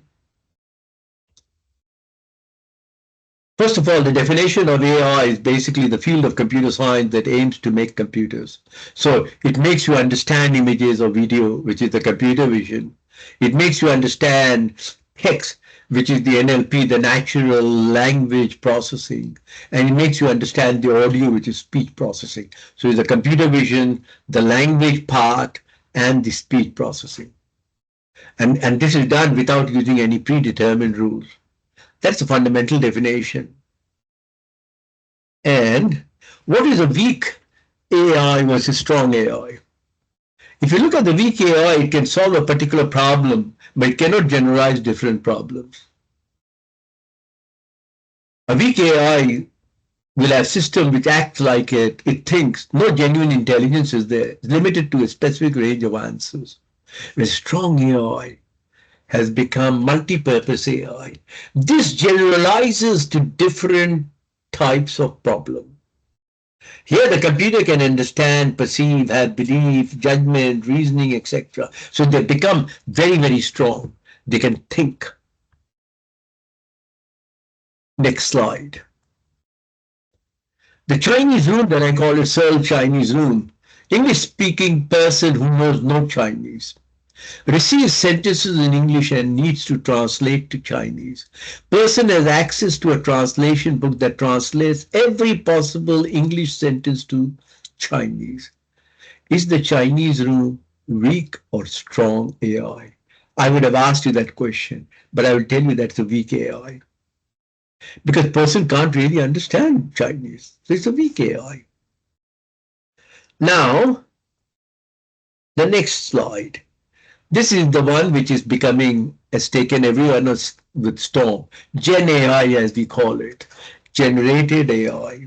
First of all, the definition of AI is basically the field of computer science that aims to make computers. So it makes you understand images or video, which is the computer vision. It makes you understand text, which is the NLP, the natural language processing. And it makes you understand the audio, which is speech processing. So it's the computer vision, the language part, and the speech processing. And this is done without using any predetermined rules. That's the fundamental definition. And what is a weak AI versus strong AI. If you look at the weak AI, it can solve a particular problem, but it cannot generalize different problems. A weak AI will have system which acts like it thinks. No genuine intelligence is there. It's limited to a specific range of answers. Whereas strong AI has become multi-purpose AI. This generalizes to different types of problem. Here the computer can understand, perceive, have belief, judgment, reasoning, etc. So they become very, very strong. They can think. Next slide. The Chinese room that I call a Searle Chinese room. English-speaking person who knows no Chinese receives sentences in English and needs to translate to Chinese. Person has access to a translation book that translates every possible English sentence to Chinese. Is the Chinese room weak or strong AI? I would have asked you that question, but I will tell you that's a weak AI. Because person can't really understand Chinese. So it's a weak AI. Now, the next slide. This is the one which is becoming, has taken everyone with storm. Gen AI, as we call it. Generated AI.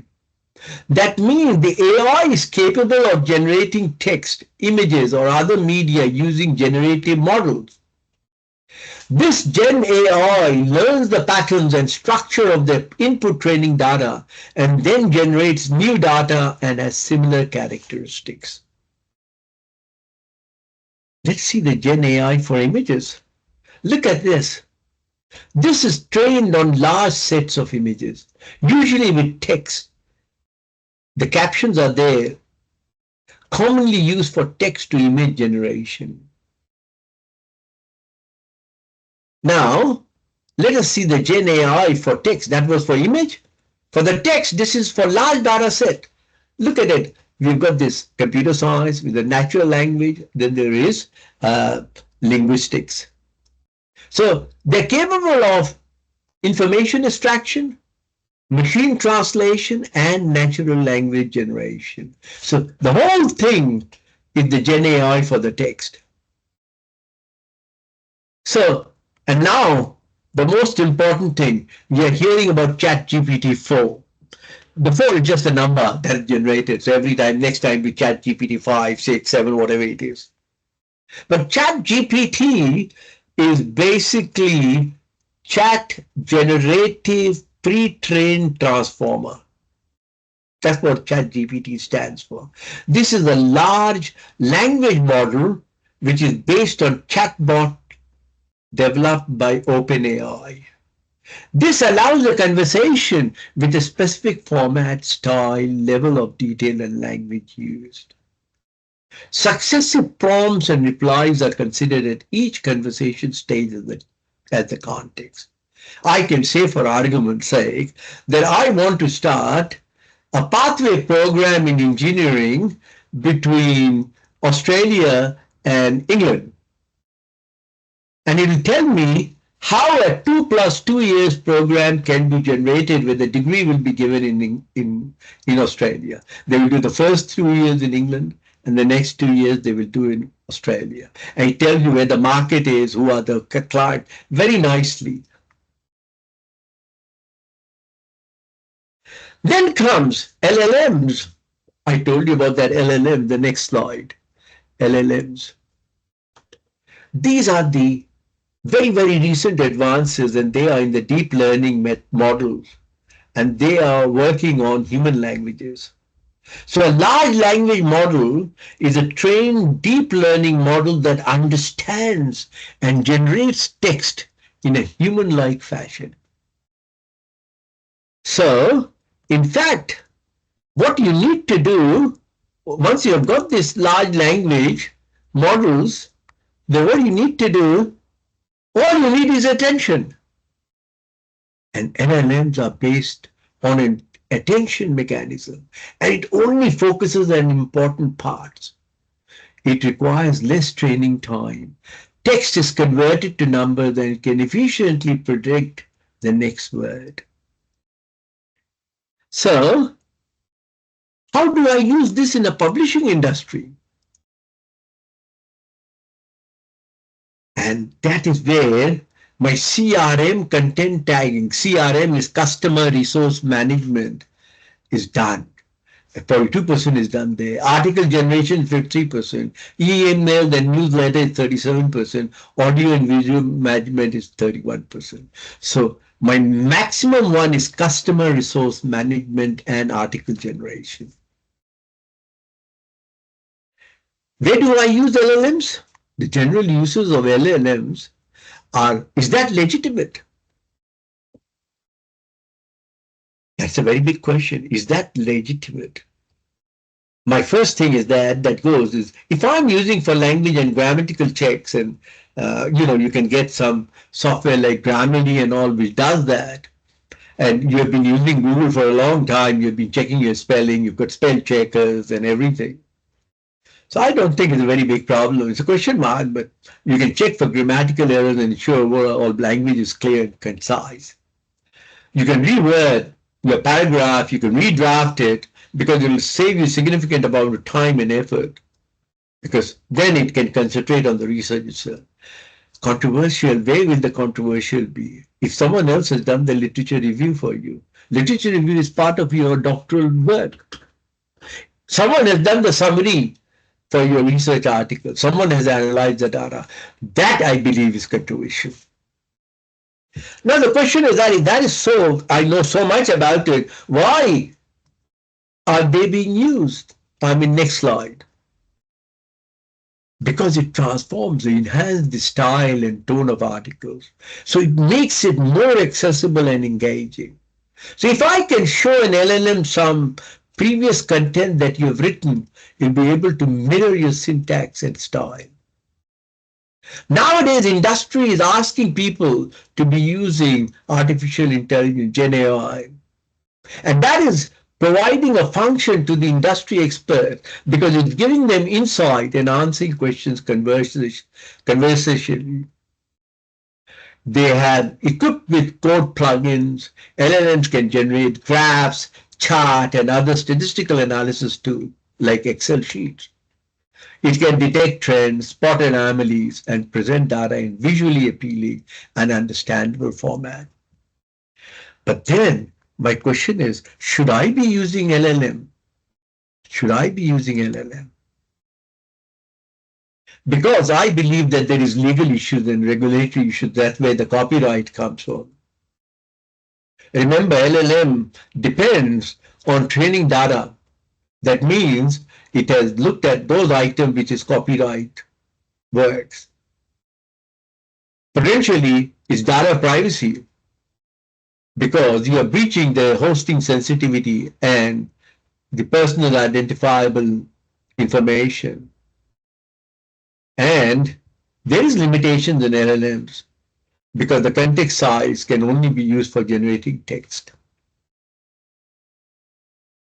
That means the AI is capable of generating text, images, or other media using generative models. This Gen AI learns the patterns and structure of the input training data and then generates new data and has similar characteristics. Let's see the Gen AI for images. Look at this. This is trained on large sets of images, usually with text. The captions are there, commonly used for text to image generation. Now, let us see the Gen AI for text. That was for image. For the text, this is for large data set. Look at it. We've got this computer science with the natural language. Then there is linguistics. So they're capable of information extraction, machine translation, and natural language generation. So the whole thing is the Gen AI for the text. So, and now the most important thing, we are hearing about ChatGPT 4. The 4 is just a number that is generated. So every time, next time we chat GPT 5, 6, 7, whatever it is. But ChatGPT is basically chat generative pre-trained transformer. That's what ChatGPT stands for. This is a large language model which is based on chatbot developed by OpenAI. This allows a conversation with a specific format, style, level of detail, and language used. Successive prompts and replies are considered at each conversation stage as the context. I can say, for argument's sake, that I want to start a pathway program in engineering between Australia and England. And it will tell me how a 2 + 2 years program can be generated where the degree will be given in Australia. They will do the first 2 years in England, and the next 2 years they will do in Australia. And it tells you where the market is, who are the clients, very nicely. Then comes LLMs. I told you about that LLM, the next slide. LLMs. These are the very, very recent advances, and they are in the deep learning models, and they are working on human languages. So a large language model is a trained deep learning model that understands and generates text in a human-like fashion. So, in fact, what you need to do, once you have got this large language models, then what you need to do, all you need is attention. And LLMs are based on an attention mechanism, and it only focuses on important parts. It requires less training time. Text is converted to numbers and it can efficiently predict the next word. So, How do I use this in a publishing industry? And that is where my CRM content tagging, CRM is customer resource management, is done. 42% is done there. Article generation 53%. Email and newsletter is 37%. Audio and visual management is 31%. So my maximum one is customer resource management and article generation. Where do I use LLMs? The general uses of LLMs are, is that legitimate? That's a very big question. Is that legitimate? My first thing is that goes is, if I'm using for language and grammatical checks, and you can get some software like Grammarly and all which does that, and you have been using Google for a long time, you've been checking your spelling, you've got spell checkers and everything. So I don't think it's a very big problem. It's a question mark, but you can check for grammatical errors and ensure all language is clear and concise. You can reword your paragraph, you can redraft it, because it will save you a significant amount of time and effort, because then it can concentrate on the research itself. Controversial, where will the controversial be? If someone else has done the literature review for you, literature review is part of your doctoral work. Someone has done the summary for your research article. Someone has analyzed the data. That, I believe, is controversial. Now, the question is that if that is so, I know so much about it, why are they being used? Next slide. Because it transforms, it enhances the style and tone of articles. So it makes it more accessible and engaging. So if I can show an LLM some previous content that you've written, you'll be able to mirror your syntax and style. Nowadays, industry is asking people to be using artificial intelligence, Gen AI. And that is providing a function to the industry expert, because it's giving them insight and answering questions conversationally. They have equipped with code plugins. LLMs can generate graphs, chart, and other statistical analysis tools like Excel sheets. It can detect trends, spot anomalies, and present data in visually appealing and understandable format. But then my question is, should I be using LLM? Should I be using LLM? Because I believe that there is legal issues and regulatory issues. That's where the copyright comes from. Remember, LLM depends on training data. That means it has looked at those items which is copyright works. Potentially, it's data privacy, because you are breaching the hosting sensitivity and the personal identifiable information. And there is limitations in LLMs, because the context size can only be used for generating text.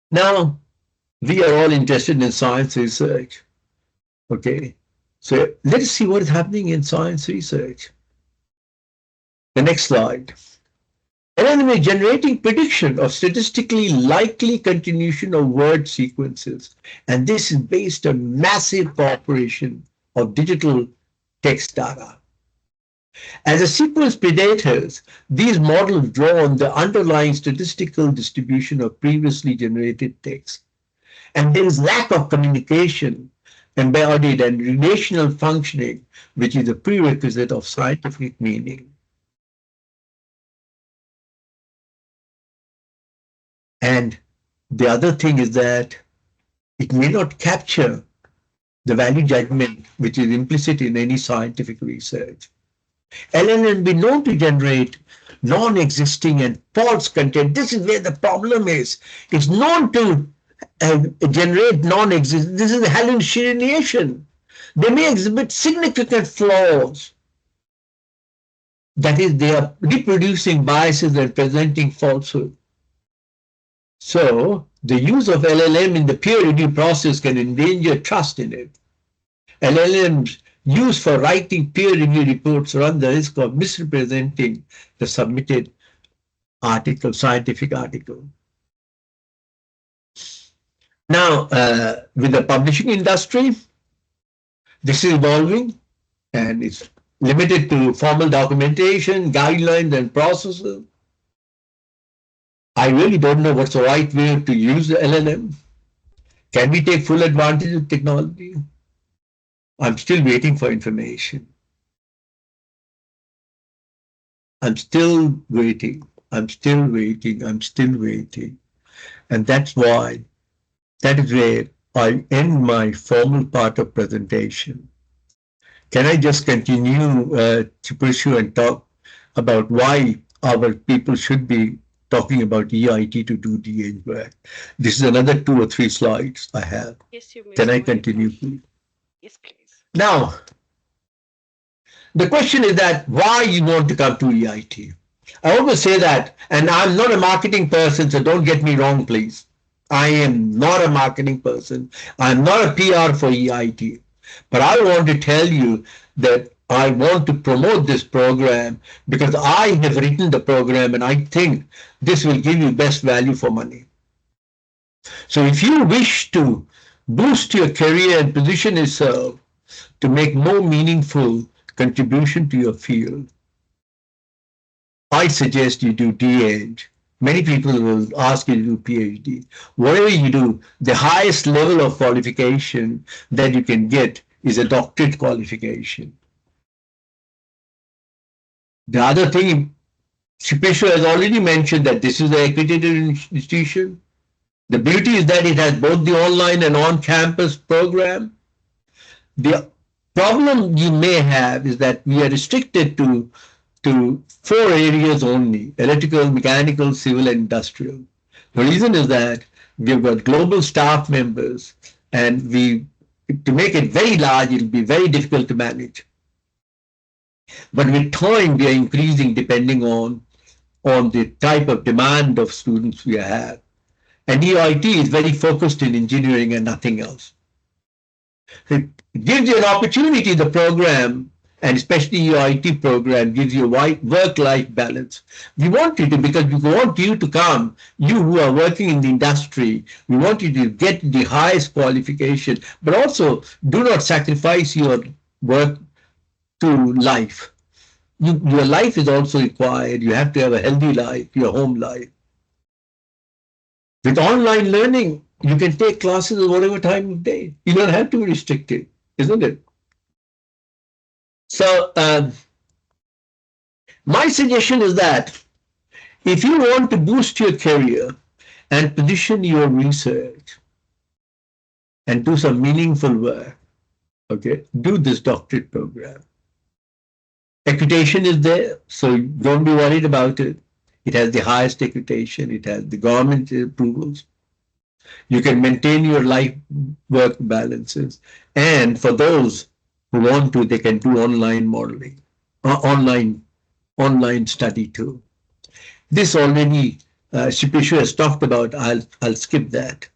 Now, we are all interested in science research. Okay, so let's see what is happening in science research. The next slide. LLM is generating prediction of statistically likely continuation of word sequences. And this is based on massive cooperation of digital text data. As a sequence predators, these models draw on the underlying statistical distribution of previously generated text. And there is lack of communication embodied and relational functioning, which is a prerequisite of scientific meaning. And the other thing is that it may not capture the value judgment which is implicit in any scientific research. LLM be known to generate non-existing and false content. This is where the problem is. It's known to generate non-existent. This is hallucination. They may exhibit significant flaws. That is, they are reproducing biases and presenting falsehood. So the use of LLM in the peer review process can endanger trust in it. LLMs used for writing peer review reports run the risk of misrepresenting the submitted article, scientific article. Now, with the publishing industry, this is evolving and it's limited to formal documentation, guidelines, and processes. I really don't know what's the right way to use the LLM. Can we take full advantage of technology? I'm still waiting for information. I'm still waiting. I'm still waiting. I'm still waiting. And that's why, that is where I end my formal part of presentation. Can I just continue to pursue and talk about why our people should be talking about EIT to do DEng work? This is another 2 or 3 slides I have. Yes, you may Can I go ahead, continue, Prof. please? Yes, please. Now, the question is that why you want to come to EIT. I always say that, and I'm not a marketing person, so don't get me wrong, please. I am not a marketing person. I'm not a PR for EIT. But I want to tell you that I want to promote this program because I have written the program and I think this will give you best value for money. So if you wish to boost your career and position yourself to make more meaningful contribution to your field, I suggest you do DEng. Many people will ask you to do PhD. Whatever you do, the highest level of qualification that you can get is a doctorate qualification. The other thing, Shipeshu has already mentioned that this is an accredited institution. The beauty is that it has both the online and on-campus program. The problem you may have is that we are restricted to 4 areas only: electrical, mechanical, civil, and industrial. The reason is that we've got global staff members, and to make it very large, it'll be very difficult to manage. But with time, we are increasing depending on the type of demand of students we have. And EIT is very focused in engineering and nothing else. It gives you an opportunity, the program, and especially EIT program, gives you a work-life balance. We want you to, because we want you to come, you who are working in the industry, we want you to get the highest qualification, but also do not sacrifice your work to life. Your life is also required. You have to have a healthy life, your home life. With online learning, you can take classes at whatever time of day. You don't have to be restricted, isn't it? So my suggestion is that if you want to boost your career and position your research and do some meaningful work, okay, do this doctorate program. Accreditation is there, so don't be worried about it. It has the highest accreditation. It has the government approvals. You can maintain your life work balances. And for those who want to, they can do online modeling, online study too. This already Shipeshu has talked about. I'll skip that.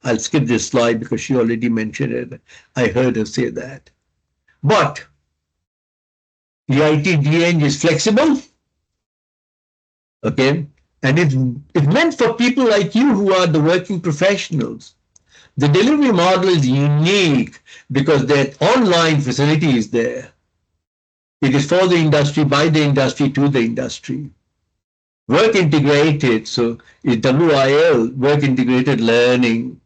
I'll skip this slide because she already mentioned it. I heard her say that. But EIT DEng is flexible, okay, and it's meant for people like you who are the working professionals. The delivery model is unique because that online facility is there. It is for the industry, by the industry, to the industry. Work integrated, so it's WIL, work integrated learning.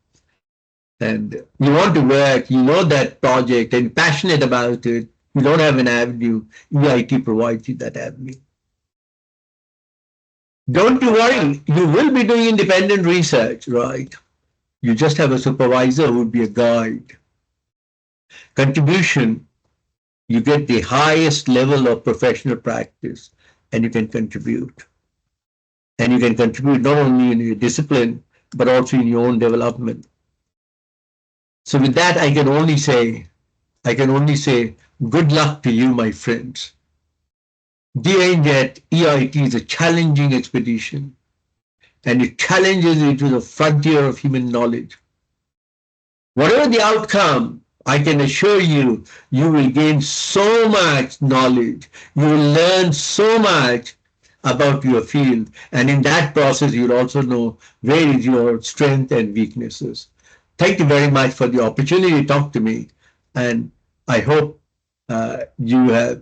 And you want to work, you know that project and passionate about it, you don't have an avenue, EIT provides you that avenue. Don't you worry, you will be doing independent research, right? You just have a supervisor who would be a guide. Contribution, you get the highest level of professional practice and you can contribute. And you can contribute not only in your discipline, but also in your own development. So with that, I can only say, good luck to you, my friends. DEng at EIT is a challenging expedition, and it challenges you to the frontier of human knowledge. Whatever the outcome, I can assure you, you will gain so much knowledge. You will learn so much about your field. And in that process, you'll also know where is your strength and weaknesses. thank you very much for the opportunity to talk to me. And I hope you have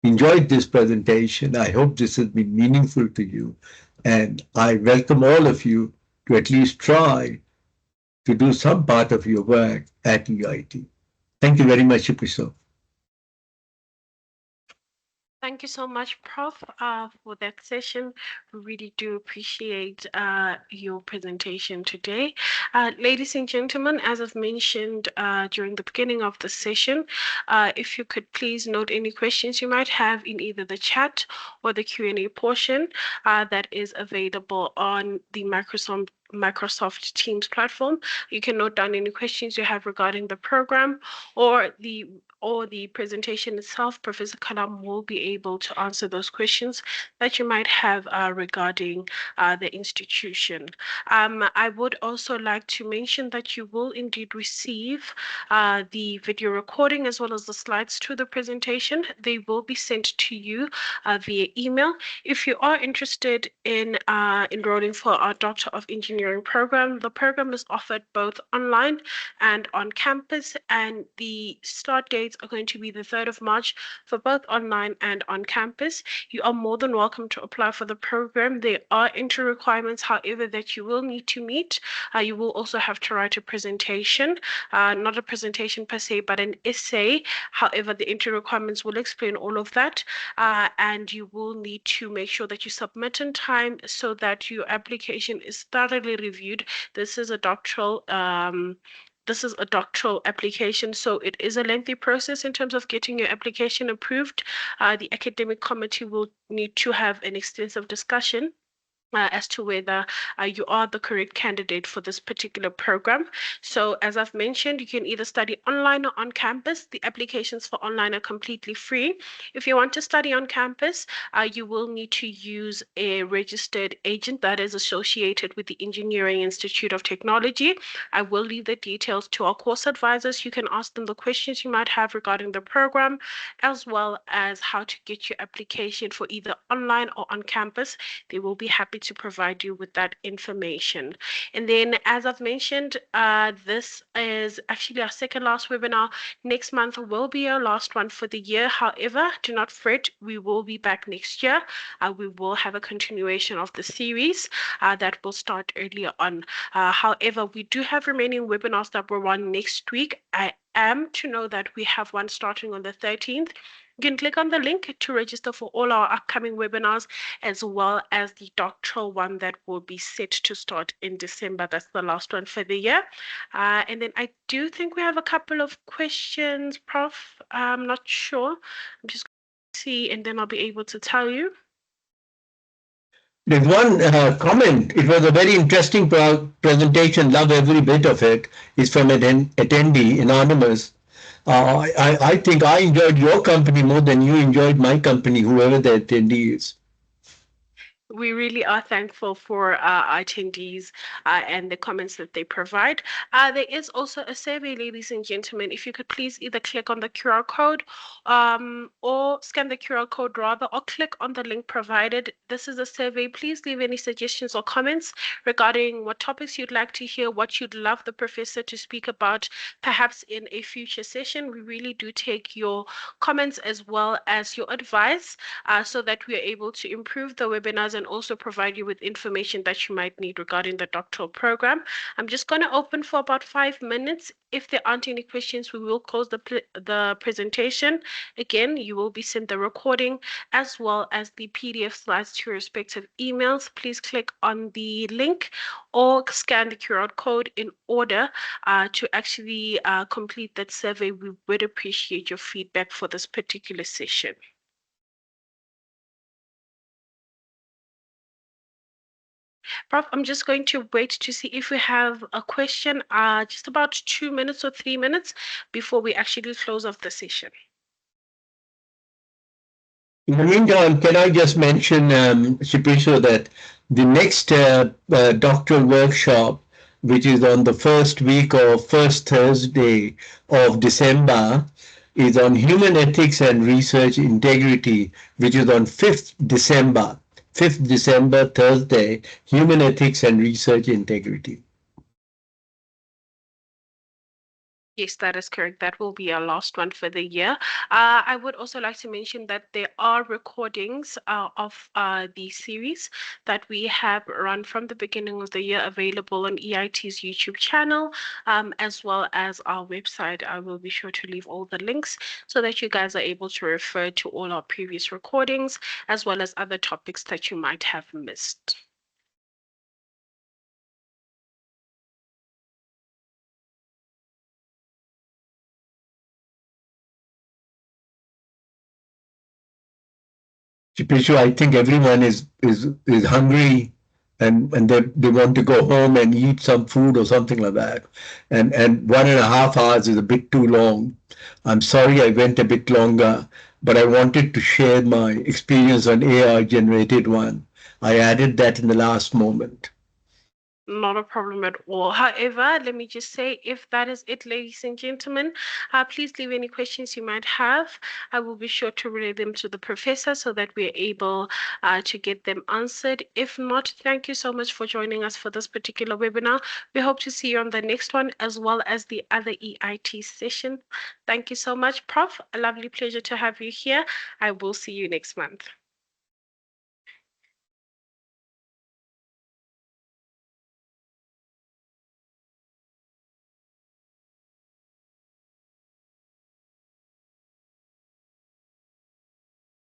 enjoyed this presentation. I hope this has been meaningful to you. And I welcome all of you to at least try to do some part of your work at UIT. Thank you very much, Episode. Thank you so much, Prof, for that session. We really do appreciate your presentation today. Ladies and gentlemen, as I've mentioned during the beginning of the session, if you could please note any questions you might have in either the chat or the Q&A portion that is available on the Microsoft Teams platform. You can note down any questions you have regarding the program or the presentation itself. Professor Kalam will be able to answer those questions that you might have regarding the institution. I would also like to mention that you will indeed receive the video recording as well as the slides to the presentation. They will be sent to you via email. If you are interested in enrolling for our Doctor of Engineering program, the program is offered both online and on campus, and the start dates are going to be the 3rd of March for both online and on campus. You are more than welcome to apply for the program. There are entry requirements, however, that you will need to meet. You will also have to write a presentation, not a presentation per se, but an essay. However, the entry requirements will explain all of that, and you will need to make sure that you submit in time so that your application is thoroughly reviewed. This is a doctoral application, so it is a lengthy process in terms of getting your application approved. The academic committee will need to have an extensive discussion as to whether you are the correct candidate for this particular program. So as I've mentioned, you can either study online or on campus. The applications for online are completely free. If you want to study on campus, you will need to use a registered agent that is associated with the Engineering Institute of Technology. I will leave the details to our course advisors. You can ask them the questions you might have regarding the program, as well as how to get your application for either online or on campus. They will be happy to provide you with that information. And then, as I've mentioned, this is actually our second last webinar. Next month will be our last one for the year. However, do not fret, we will be back next year. We will have a continuation of the series that will start earlier on. However, we do have remaining webinars that will run next week. I am to know that we have one starting on the 13th. You can click on the link to register for all our upcoming webinars, as well as the doctoral one that will be set to start in December. That's the last one for the year. And then I do think we have a couple of questions, Prof. I'm not sure. I'm just going to see, and then I'll be able to tell you. There's one comment. It was a very interesting presentation. Love every bit of it. It's from an attendee, anonymous. I think I enjoyed your company more than you enjoyed my company, whoever the attendee is. We really are thankful for our attendees and the comments that they provide. There is also a survey, ladies and gentlemen. If you could please either click on the QR code or scan the QR code rather, or click on the link provided. This is a survey. Please leave any suggestions or comments regarding what topics you'd like to hear, what you'd love the professor to speak about, perhaps in a future session. We really do take your comments as well as your advice so that we are able to improve the webinars and also provide you with information that you might need regarding the doctoral program. I'm just going to open for about 5 minutes. If there aren't any questions, we will close the presentation. Again, you will be sent the recording as well as the PDF slides to your respective emails. Please click on the link or scan the QR code in order to actually complete that survey. We would appreciate your feedback for this particular session. Prof, I'm just going to wait to see if we have a question, just about 2 minutes or 3 minutes before we actually close off the session. In the meantime, can I just mention, Shipisho, that the next doctoral workshop, which is on the first week or first Thursday of December, is on human ethics and research integrity, which is on 5th December. 5th December, Thursday, Human Ethics and Research Integrity. Yes, that is correct. That will be our last one for the year. I would also like to mention that there are recordings of the series that we have run from the beginning of the year available on EIT's YouTube channel, as well as our website. I will be sure to leave all the links so that you guys are able to refer to all our previous recordings, as well as other topics that you might have missed. Chipishu, I think everyone is hungry and they want to go home and eat some food or something like that. And 1.5 hours is a bit too long. I'm sorry I went a bit longer, but I wanted to share my experience on AI generated one. I added that in the last moment. Not a problem at all. However, let me just say, if that is it, ladies and gentlemen, please leave any questions you might have. I will be sure to relay them to the professor so that we're able to get them answered. If not, thank you so much for joining us for this particular webinar. We hope to see you on the next one as well as the other EIT session. Thank you so much, Prof. A lovely pleasure to have you here. I will see you next month.